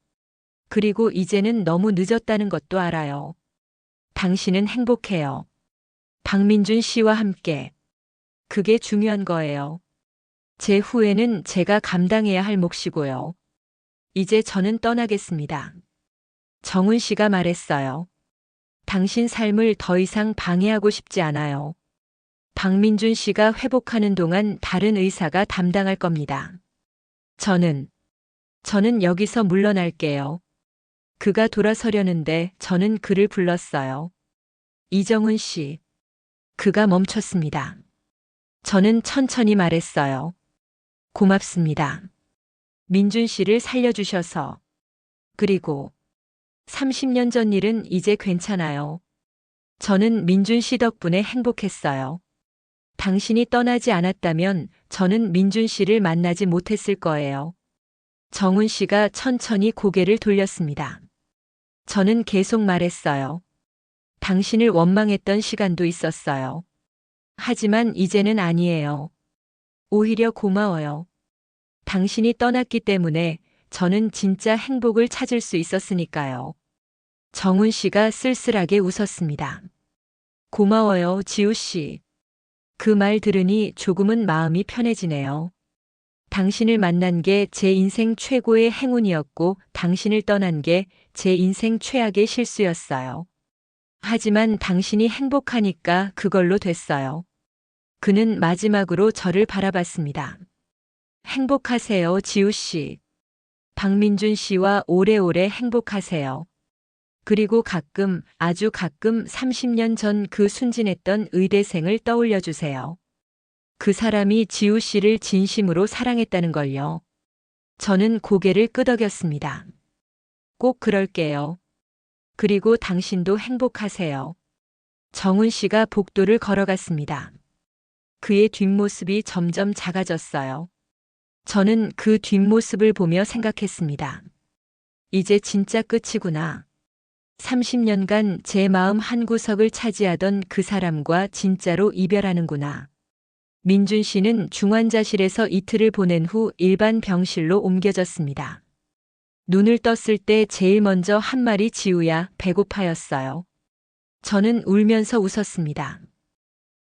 그리고 이제는 너무 늦었다는 것도 알아요. 당신은 행복해요. 박민준 씨와 함께. 그게 중요한 거예요. 제 후회는 제가 감당해야 할 몫이고요. 이제 저는 떠나겠습니다. 정훈 씨가 말했어요. 당신 삶을 더 이상 방해하고 싶지 않아요. 박민준 씨가 회복하는 동안 다른 의사가 담당할 겁니다. 저는 여기서 물러날게요. 그가 돌아서려는데 저는 그를 불렀어요. 이정훈 씨. 그가 멈췄습니다. 저는 천천히 말했어요. 고맙습니다. 민준 씨를 살려주셔서. 그리고 30년 전 일은 이제 괜찮아요. 저는 민준 씨 덕분에 행복했어요. 당신이 떠나지 않았다면 저는 민준 씨를 만나지 못했을 거예요. 정훈 씨가 천천히 고개를 돌렸습니다. 저는 계속 말했어요. 당신을 원망했던 시간도 있었어요. 하지만 이제는 아니에요. 오히려 고마워요. 당신이 떠났기 때문에 저는 진짜 행복을 찾을 수 있었으니까요. 정훈 씨가 쓸쓸하게 웃었습니다. 고마워요, 지우 씨. 그 말 들으니 조금은 마음이 편해지네요. 당신을 만난 게 제 인생 최고의 행운이었고 당신을 떠난 게 제 인생 최악의 실수였어요. 하지만 당신이 행복하니까 그걸로 됐어요. 그는 마지막으로 저를 바라봤습니다. 행복하세요, 지우 씨. 박민준 씨와 오래오래 행복하세요. 그리고 가끔, 아주 가끔 30년 전 그 순진했던 의대생을 떠올려 주세요. 그 사람이 지우 씨를 진심으로 사랑했다는 걸요. 저는 고개를 끄덕였습니다. 꼭 그럴게요. 그리고 당신도 행복하세요. 정훈 씨가 복도를 걸어갔습니다. 그의 뒷모습이 점점 작아졌어요. 저는 그 뒷모습을 보며 생각했습니다. 이제 진짜 끝이구나. 30년간 제 마음 한구석을 차지하던 그 사람과 진짜로 이별하는구나. 민준 씨는 중환자실에서 이틀을 보낸 후 일반 병실로 옮겨졌습니다. 눈을 떴을 때 제일 먼저 한 말이 지우야 배고파였어요. 저는 울면서 웃었습니다.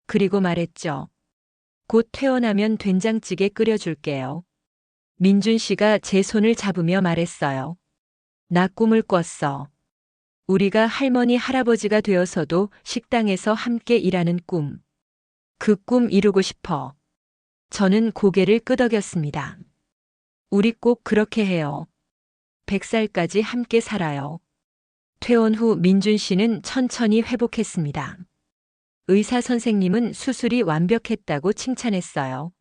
그리고 말했죠. 곧 퇴원하면 된장찌개 끓여줄게요. 민준 씨가 제 손을 잡으며 말했어요. 나 꿈을 꿨어. 우리가 할머니 할아버지가 되어서도 식당에서 함께 일하는 꿈. 그 꿈 이루고 싶어. 저는 고개를 끄덕였습니다. 우리 꼭 그렇게 해요. 100살까지 함께 살아요. 퇴원 후 민준 씨는 천천히 회복했습니다. 의사 선생님은 수술이 완벽했다고 칭찬했어요.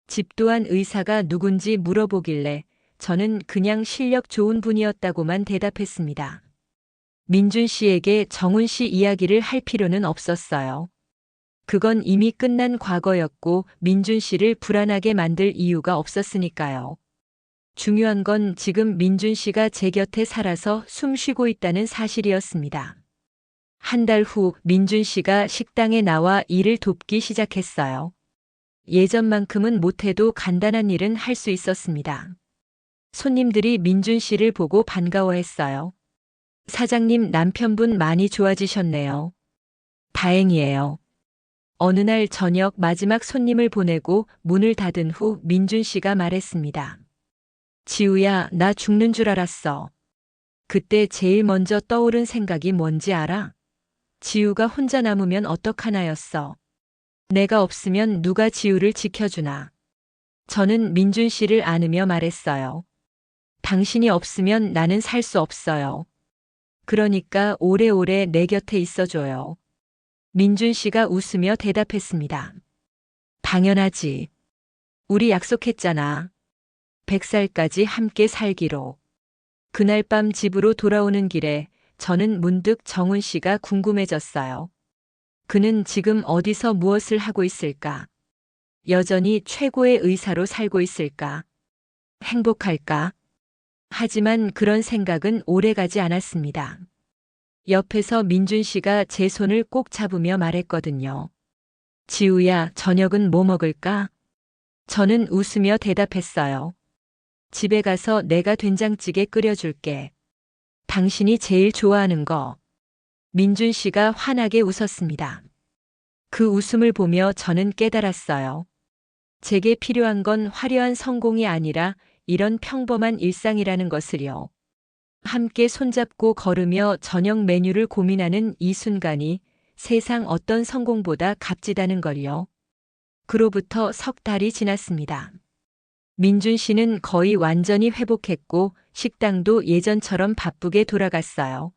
집도한 의사가 누군지 물어보길래 저는 그냥 실력 좋은 분이었다고만 대답했습니다. 민준 씨에게 정훈 씨 이야기를 할 필요는 없었어요. 그건 이미 끝난 과거였고 민준 씨를 불안하게 만들 이유가 없었으니까요. 중요한 건 지금 민준 씨가 제 곁에 살아서 숨 쉬고 있다는 사실이었습니다. 한 달 후 민준 씨가 식당에 나와 일을 돕기 시작했어요. 예전만큼은 못해도 간단한 일은 할 수 있었습니다. 손님들이 민준 씨를 보고 반가워했어요. 사장님 남편분 많이 좋아지셨네요. 다행이에요. 어느 날 저녁 마지막 손님을 보내고 문을 닫은 후 민준 씨가 말했습니다. 지우야, 나 죽는 줄 알았어. 그때 제일 먼저 떠오른 생각이 뭔지 알아? 지우가 혼자 남으면 어떡하나였어. 내가 없으면 누가 지우를 지켜주나. 저는 민준 씨를 안으며 말했어요. 당신이 없으면 나는 살 수 없어요. 그러니까 오래오래 내 곁에 있어줘요. 민준 씨가 웃으며 대답했습니다. 당연하지. 우리 약속했잖아. 100살까지 함께 살기로. 그날 밤 집으로 돌아오는 길에 저는 문득 정훈 씨가 궁금해졌어요. 그는 지금 어디서 무엇을 하고 있을까? 여전히 최고의 의사로 살고 있을까? 행복할까? 하지만 그런 생각은 오래가지 않았습니다. 옆에서 민준 씨가 제 손을 꼭 잡으며 말했거든요. 지우야, 저녁은 뭐 먹을까? 저는 웃으며 대답했어요. 집에 가서 내가 된장찌개 끓여줄게. 당신이 제일 좋아하는 거. 민준 씨가 환하게 웃었습니다. 그 웃음을 보며 저는 깨달았어요. 제게 필요한 건 화려한 성공이 아니라 이런 평범한 일상이라는 것을요. 함께 손잡고 걸으며 저녁 메뉴를 고민하는 이 순간이 세상 어떤 성공보다 값지다는 걸요. 그로부터 석 달이 지났습니다. 민준 씨는 거의 완전히 회복했고 식당도 예전처럼 바쁘게 돌아갔어요.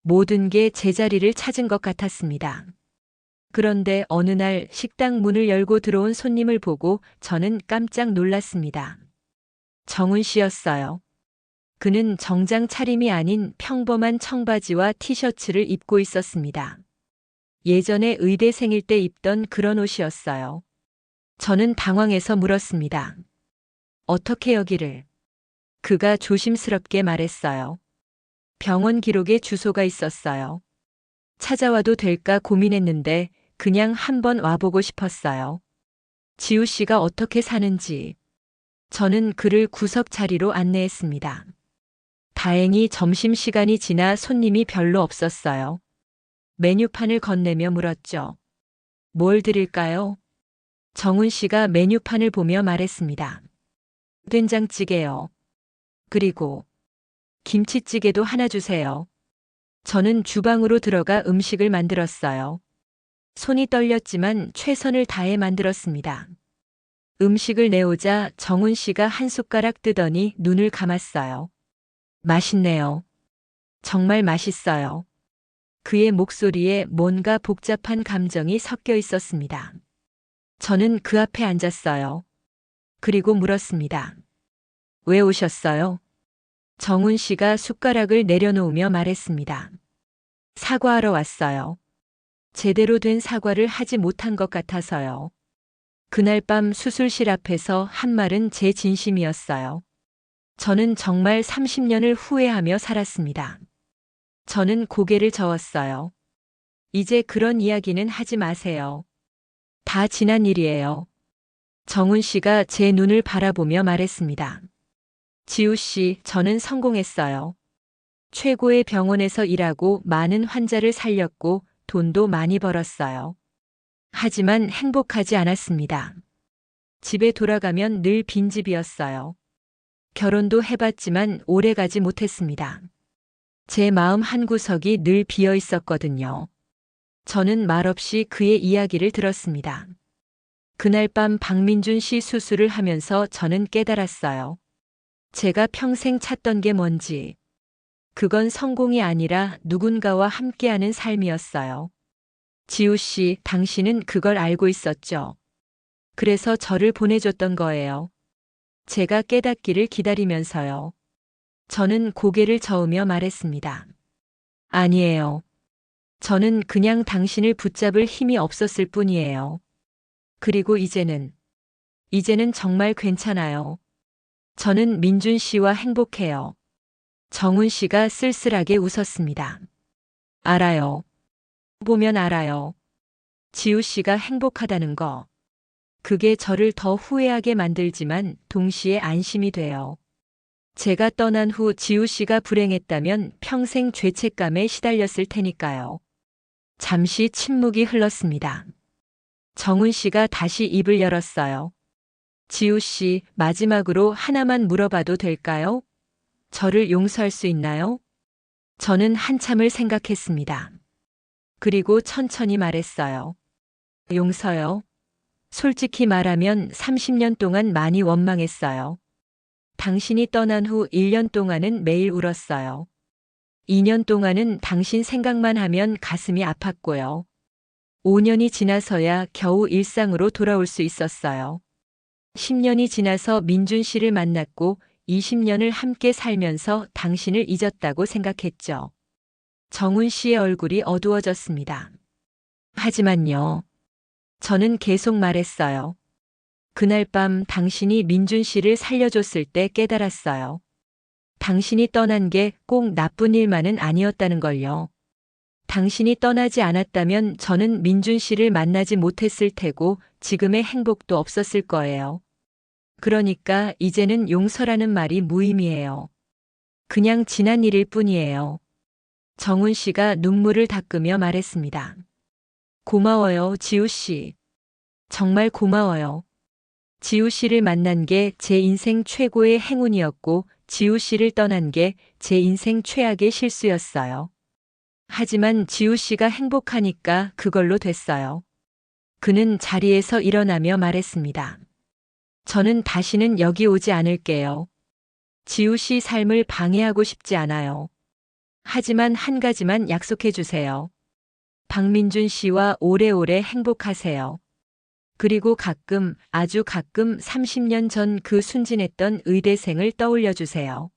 모든 게 제자리를 찾은 것 같았습니다. 그런데 어느 날 식당 문을 열고 들어온 손님을 보고 저는 깜짝 놀랐습니다. 정훈 씨였어요. 그는 정장 차림이 아닌 평범한 청바지와 티셔츠를 입고 있었습니다. 예전에 의대생일 때 입던 그런 옷이었어요. 저는 당황해서 물었습니다. 어떻게 여기를? 그가 조심스럽게 말했어요. 병원 기록에 주소가 있었어요. 찾아와도 될까 고민했는데 그냥 한번 와보고 싶었어요. 지우 씨가 어떻게 사는지. 저는 그를 구석 자리로 안내했습니다. 다행히 점심시간이 지나 손님이 별로 없었어요. 메뉴판을 건네며 물었죠. 뭘 드릴까요? 정훈 씨가 메뉴판을 보며 말했습니다. 된장찌개요. 그리고 김치찌개도 하나 주세요. 저는 주방으로 들어가 음식을 만들었어요. 손이 떨렸지만 최선을 다해 만들었습니다. 음식을 내오자 정훈 씨가 한 숟가락 뜨더니 눈을 감았어요. 맛있네요. 정말 맛있어요. 그의 목소리에 뭔가 복잡한 감정이 섞여 있었습니다. 저는 그 앞에 앉았어요. 그리고 물었습니다. 왜 오셨어요? 정훈 씨가 숟가락을 내려놓으며 말했습니다. 사과하러 왔어요. 제대로 된 사과를 하지 못한 것 같아서요. 그날 밤 수술실 앞에서 한 말은 제 진심이었어요. 저는 정말 30년을 후회하며 살았습니다. 저는 고개를 저었어요. 이제 그런 이야기는 하지 마세요. 다 지난 일이에요. 정훈 씨가 제 눈을 바라보며 말했습니다. 지우 씨, 저는 성공했어요. 최고의 병원에서 일하고 많은 환자를 살렸고 돈도 많이 벌었어요. 하지만 행복하지 않았습니다. 집에 돌아가면 늘 빈집이었어요. 결혼도 해봤지만 오래 가지 못했습니다. 제 마음 한구석이 늘 비어 있었거든요. 저는 말없이 그의 이야기를 들었습니다. 그날 밤 박민준 씨 수술을 하면서 저는 깨달았어요. 제가 평생 찾던 게 뭔지. 그건 성공이 아니라 누군가와 함께하는 삶이었어요. 지우 씨, 당신은 그걸 알고 있었죠. 그래서 저를 보내줬던 거예요. 제가 깨닫기를 기다리면서요. 저는 고개를 저으며 말했습니다. 아니에요. 저는 그냥 당신을 붙잡을 힘이 없었을 뿐이에요. 그리고 이제는 정말 괜찮아요. 저는 민준 씨와 행복해요. 정훈 씨가 쓸쓸하게 웃었습니다. 알아요. 보면 알아요. 지우 씨가 행복하다는 거. 그게 저를 더 후회하게 만들지만 동시에 안심이 돼요. 제가 떠난 후 지우 씨가 불행했다면 평생 죄책감에 시달렸을 테니까요. 잠시 침묵이 흘렀습니다. 정훈 씨가 다시 입을 열었어요. 지우 씨, 마지막으로 하나만 물어봐도 될까요? 저를 용서할 수 있나요? 저는 한참을 생각했습니다. 그리고 천천히 말했어요. 용서요? 솔직히 말하면 30년 동안 많이 원망했어요. 당신이 떠난 후 1년 동안은 매일 울었어요. 2년 동안은 당신 생각만 하면 가슴이 아팠고요. 5년이 지나서야 겨우 일상으로 돌아올 수 있었어요. 10년이 지나서 민준 씨를 만났고 20년을 함께 살면서 당신을 잊었다고 생각했죠. 정훈 씨의 얼굴이 어두워졌습니다. 하지만요. 저는 계속 말했어요. 그날 밤 당신이 민준 씨를 살려줬을 때 깨달았어요. 당신이 떠난 게 꼭 나쁜 일만은 아니었다는 걸요. 당신이 떠나지 않았다면 저는 민준 씨를 만나지 못했을 테고 지금의 행복도 없었을 거예요. 그러니까 이제는 용서라는 말이 무의미해요. 그냥 지난 일일 뿐이에요. 정훈 씨가 눈물을 닦으며 말했습니다. 고마워요, 지우 씨. 정말 고마워요. 지우 씨를 만난 게 제 인생 최고의 행운이었고 지우 씨를 떠난 게 제 인생 최악의 실수였어요. 하지만 지우 씨가 행복하니까 그걸로 됐어요. 그는 자리에서 일어나며 말했습니다. 저는 다시는 여기 오지 않을게요. 지우 씨 삶을 방해하고 싶지 않아요. 하지만 한 가지만 약속해 주세요. 박민준 씨와 오래오래 행복하세요. 그리고 가끔, 아주 가끔 30년 전 그 순진했던 의대생을 떠올려 주세요.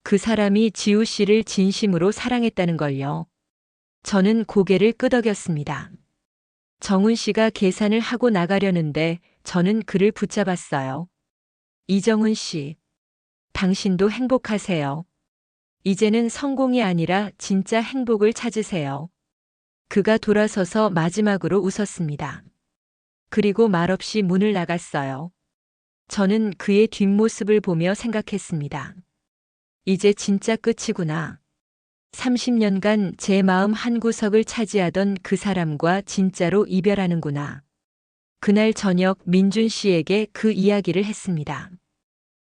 그 사람이 지우 씨를 진심으로 사랑했다는 걸요. 저는 고개를 끄덕였습니다. 정훈 씨가 계산을 하고 나가려는데 저는 그를 붙잡았어요. 이정훈 씨, 당신도 행복하세요. 이제는 성공이 아니라 진짜 행복을 찾으세요. 그가 돌아서서 마지막으로 웃었습니다. 그리고 말없이 문을 나갔어요. 저는 그의 뒷모습을 보며 생각했습니다. 이제 진짜 끝이구나. 30년간 제 마음 한구석을 차지하던 그 사람과 진짜로 이별하는구나. 그날 저녁 민준 씨에게 그 이야기를 했습니다.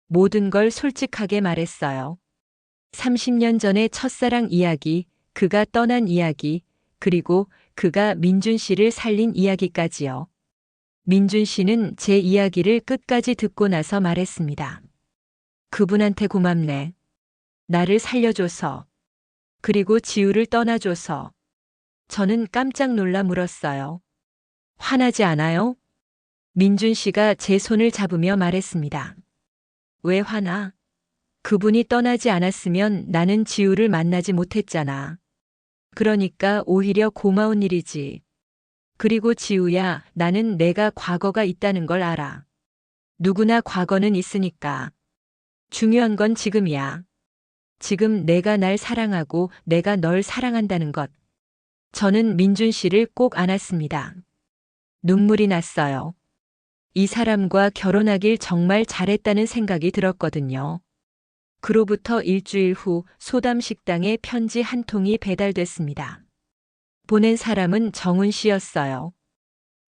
모든 걸 솔직하게 말했어요. 30년 전의 첫사랑 이야기, 그가 떠난 이야기, 그리고 그가 민준 씨를 살린 이야기까지요. 민준 씨는 제 이야기를 끝까지 듣고 나서 말했습니다. 그분한테 고맙네. 나를 살려줘서. 그리고 지우를 떠나줘서 저는 깜짝 놀라 물었어요. 화나지 않아요? 민준 씨가 제 손을 잡으며 말했습니다. 왜 화나? 그분이 떠나지 않았으면 나는 지우를 만나지 못했잖아. 그러니까 오히려 고마운 일이지. 그리고 지우야, 나는 내가 과거가 있다는 걸 알아. 누구나 과거는 있으니까. 중요한 건 지금이야. 지금 내가 날 사랑하고 내가 널 사랑한다는 것. 저는 민준 씨를 꼭 안았습니다. 눈물이 났어요. 이 사람과 결혼하길 정말 잘했다는 생각이 들었거든요. 그로부터 일주일 후 소담 식당에 편지 한 통이 배달됐습니다. 보낸 사람은 정훈 씨였어요.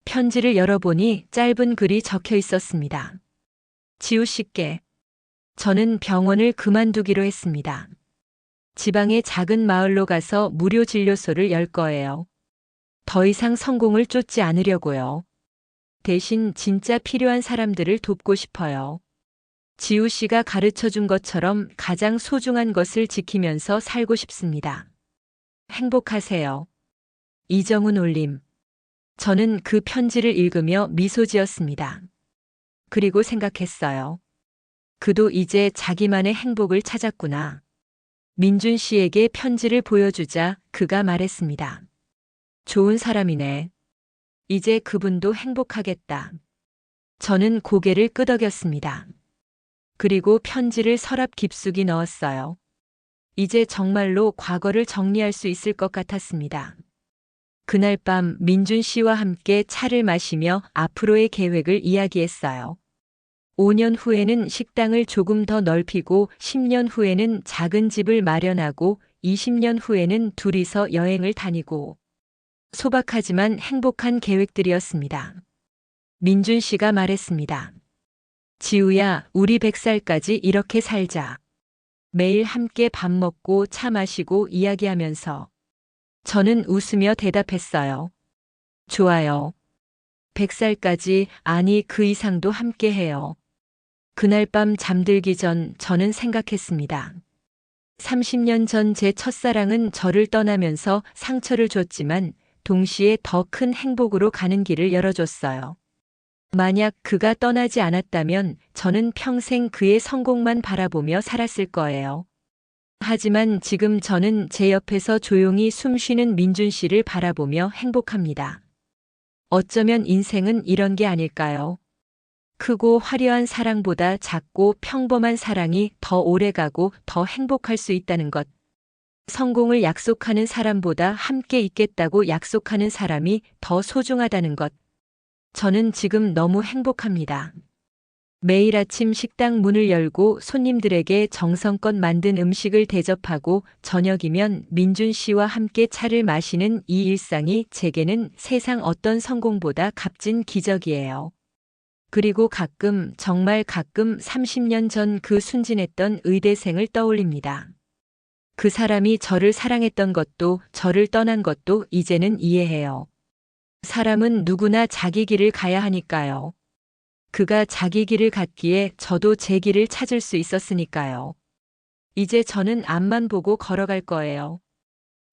편지를 열어보니 짧은 글이 적혀 있었습니다. 지우 씨께 저는 병원을 그만두기로 했습니다. 지방의 작은 마을로 가서 무료 진료소를 열 거예요. 더 이상 성공을 쫓지 않으려고요. 대신 진짜 필요한 사람들을 돕고 싶어요. 지우 씨가 가르쳐 준 것처럼 가장 소중한 것을 지키면서 살고 싶습니다. 행복하세요. 이정훈 올림. 저는 그 편지를 읽으며 미소 지었습니다. 그리고 생각했어요. 그도 이제 자기만의 행복을 찾았구나. 민준 씨에게 편지를 보여주자 그가 말했습니다. 좋은 사람이네. 이제 그분도 행복하겠다. 저는 고개를 끄덕였습니다. 그리고 편지를 서랍 깊숙이 넣었어요. 이제 정말로 과거를 정리할 수 있을 것 같았습니다. 그날 밤 민준 씨와 함께 차를 마시며 앞으로의 계획을 이야기했어요. 5년 후에는 식당을 조금 더 넓히고 10년 후에는 작은 집을 마련하고 20년 후에는 둘이서 여행을 다니고 소박하지만 행복한 계획들이었습니다. 민준 씨가 말했습니다. 지우야, 우리 100살까지 이렇게 살자. 매일 함께 밥 먹고 차 마시고 이야기하면서 저는 웃으며 대답했어요. 좋아요. 100살까지, 아니 그 이상도 함께 해요. 그날 밤 잠들기 전 저는 생각했습니다. 30년 전 제 첫사랑은 저를 떠나면서 상처를 줬지만 동시에 더 큰 행복으로 가는 길을 열어줬어요. 만약 그가 떠나지 않았다면 저는 평생 그의 성공만 바라보며 살았을 거예요. 하지만 지금 저는 제 옆에서 조용히 숨 쉬는 민준 씨를 바라보며 행복합니다. 어쩌면 인생은 이런 게 아닐까요? 크고 화려한 사랑보다 작고 평범한 사랑이 더 오래가고 더 행복할 수 있다는 것. 성공을 약속하는 사람보다 함께 있겠다고 약속하는 사람이 더 소중하다는 것. 저는 지금 너무 행복합니다. 매일 아침 식당 문을 열고 손님들에게 정성껏 만든 음식을 대접하고 저녁이면 민준 씨와 함께 차를 마시는 이 일상이 제게는 세상 어떤 성공보다 값진 기적이에요. 그리고 가끔, 정말 가끔 30년 전 그 순진했던 의대생을 떠올립니다. 그 사람이 저를 사랑했던 것도 저를 떠난 것도 이제는 이해해요. 사람은 누구나 자기 길을 가야 하니까요. 그가 자기 길을 갔기에 저도 제 길을 찾을 수 있었으니까요. 이제 저는 앞만 보고 걸어갈 거예요.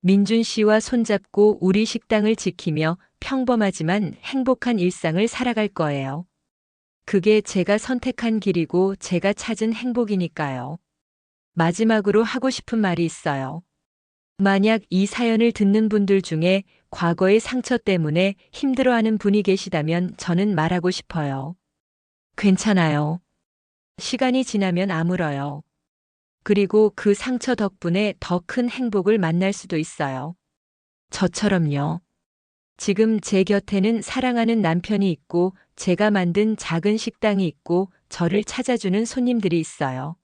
민준 씨와 손잡고 우리 식당을 지키며 평범하지만 행복한 일상을 살아갈 거예요. 그게 제가 선택한 길이고 제가 찾은 행복이니까요. 마지막으로 하고 싶은 말이 있어요. 만약 이 사연을 듣는 분들 중에 과거의 상처 때문에 힘들어하는 분이 계시다면 저는 말하고 싶어요. 괜찮아요. 시간이 지나면 아물어요. 그리고 그 상처 덕분에 더 큰 행복을 만날 수도 있어요. 저처럼요. 지금 제 곁에는 사랑하는 남편이 있고 제가 만든 작은 식당이 있고 저를 찾아주는 손님들이 있어요.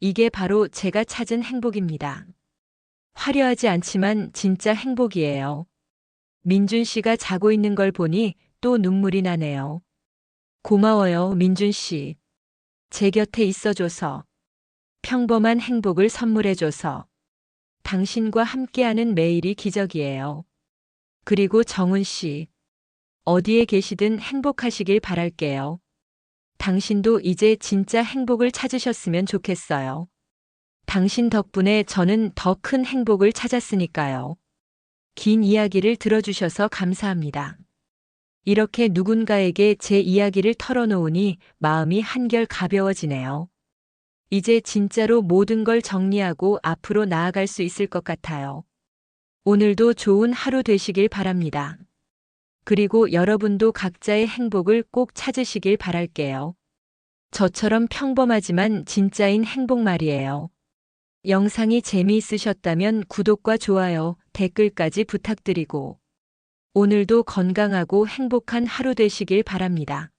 이게 바로 제가 찾은 행복입니다. 화려하지 않지만 진짜 행복이에요. 민준 씨가 자고 있는 걸 보니 또 눈물이 나네요. 고마워요, 민준 씨. 제 곁에 있어줘서. 평범한 행복을 선물해줘서. 당신과 함께하는 매일이 기적이에요. 그리고 정훈 씨. 어디에 계시든 행복하시길 바랄게요. 당신도 이제 진짜 행복을 찾으셨으면 좋겠어요. 당신 덕분에 저는 더 큰 행복을 찾았으니까요. 긴 이야기를 들어주셔서 감사합니다. 이렇게 누군가에게 제 이야기를 털어놓으니 마음이 한결 가벼워지네요. 이제 진짜로 모든 걸 정리하고 앞으로 나아갈 수 있을 것 같아요. 오늘도 좋은 하루 되시길 바랍니다. 그리고 여러분도 각자의 행복을 꼭 찾으시길 바랄게요. 저처럼 평범하지만 진짜인 행복 말이에요. 영상이 재미있으셨다면 구독과 좋아요, 댓글까지 부탁드리고 오늘도 건강하고 행복한 하루 되시길 바랍니다.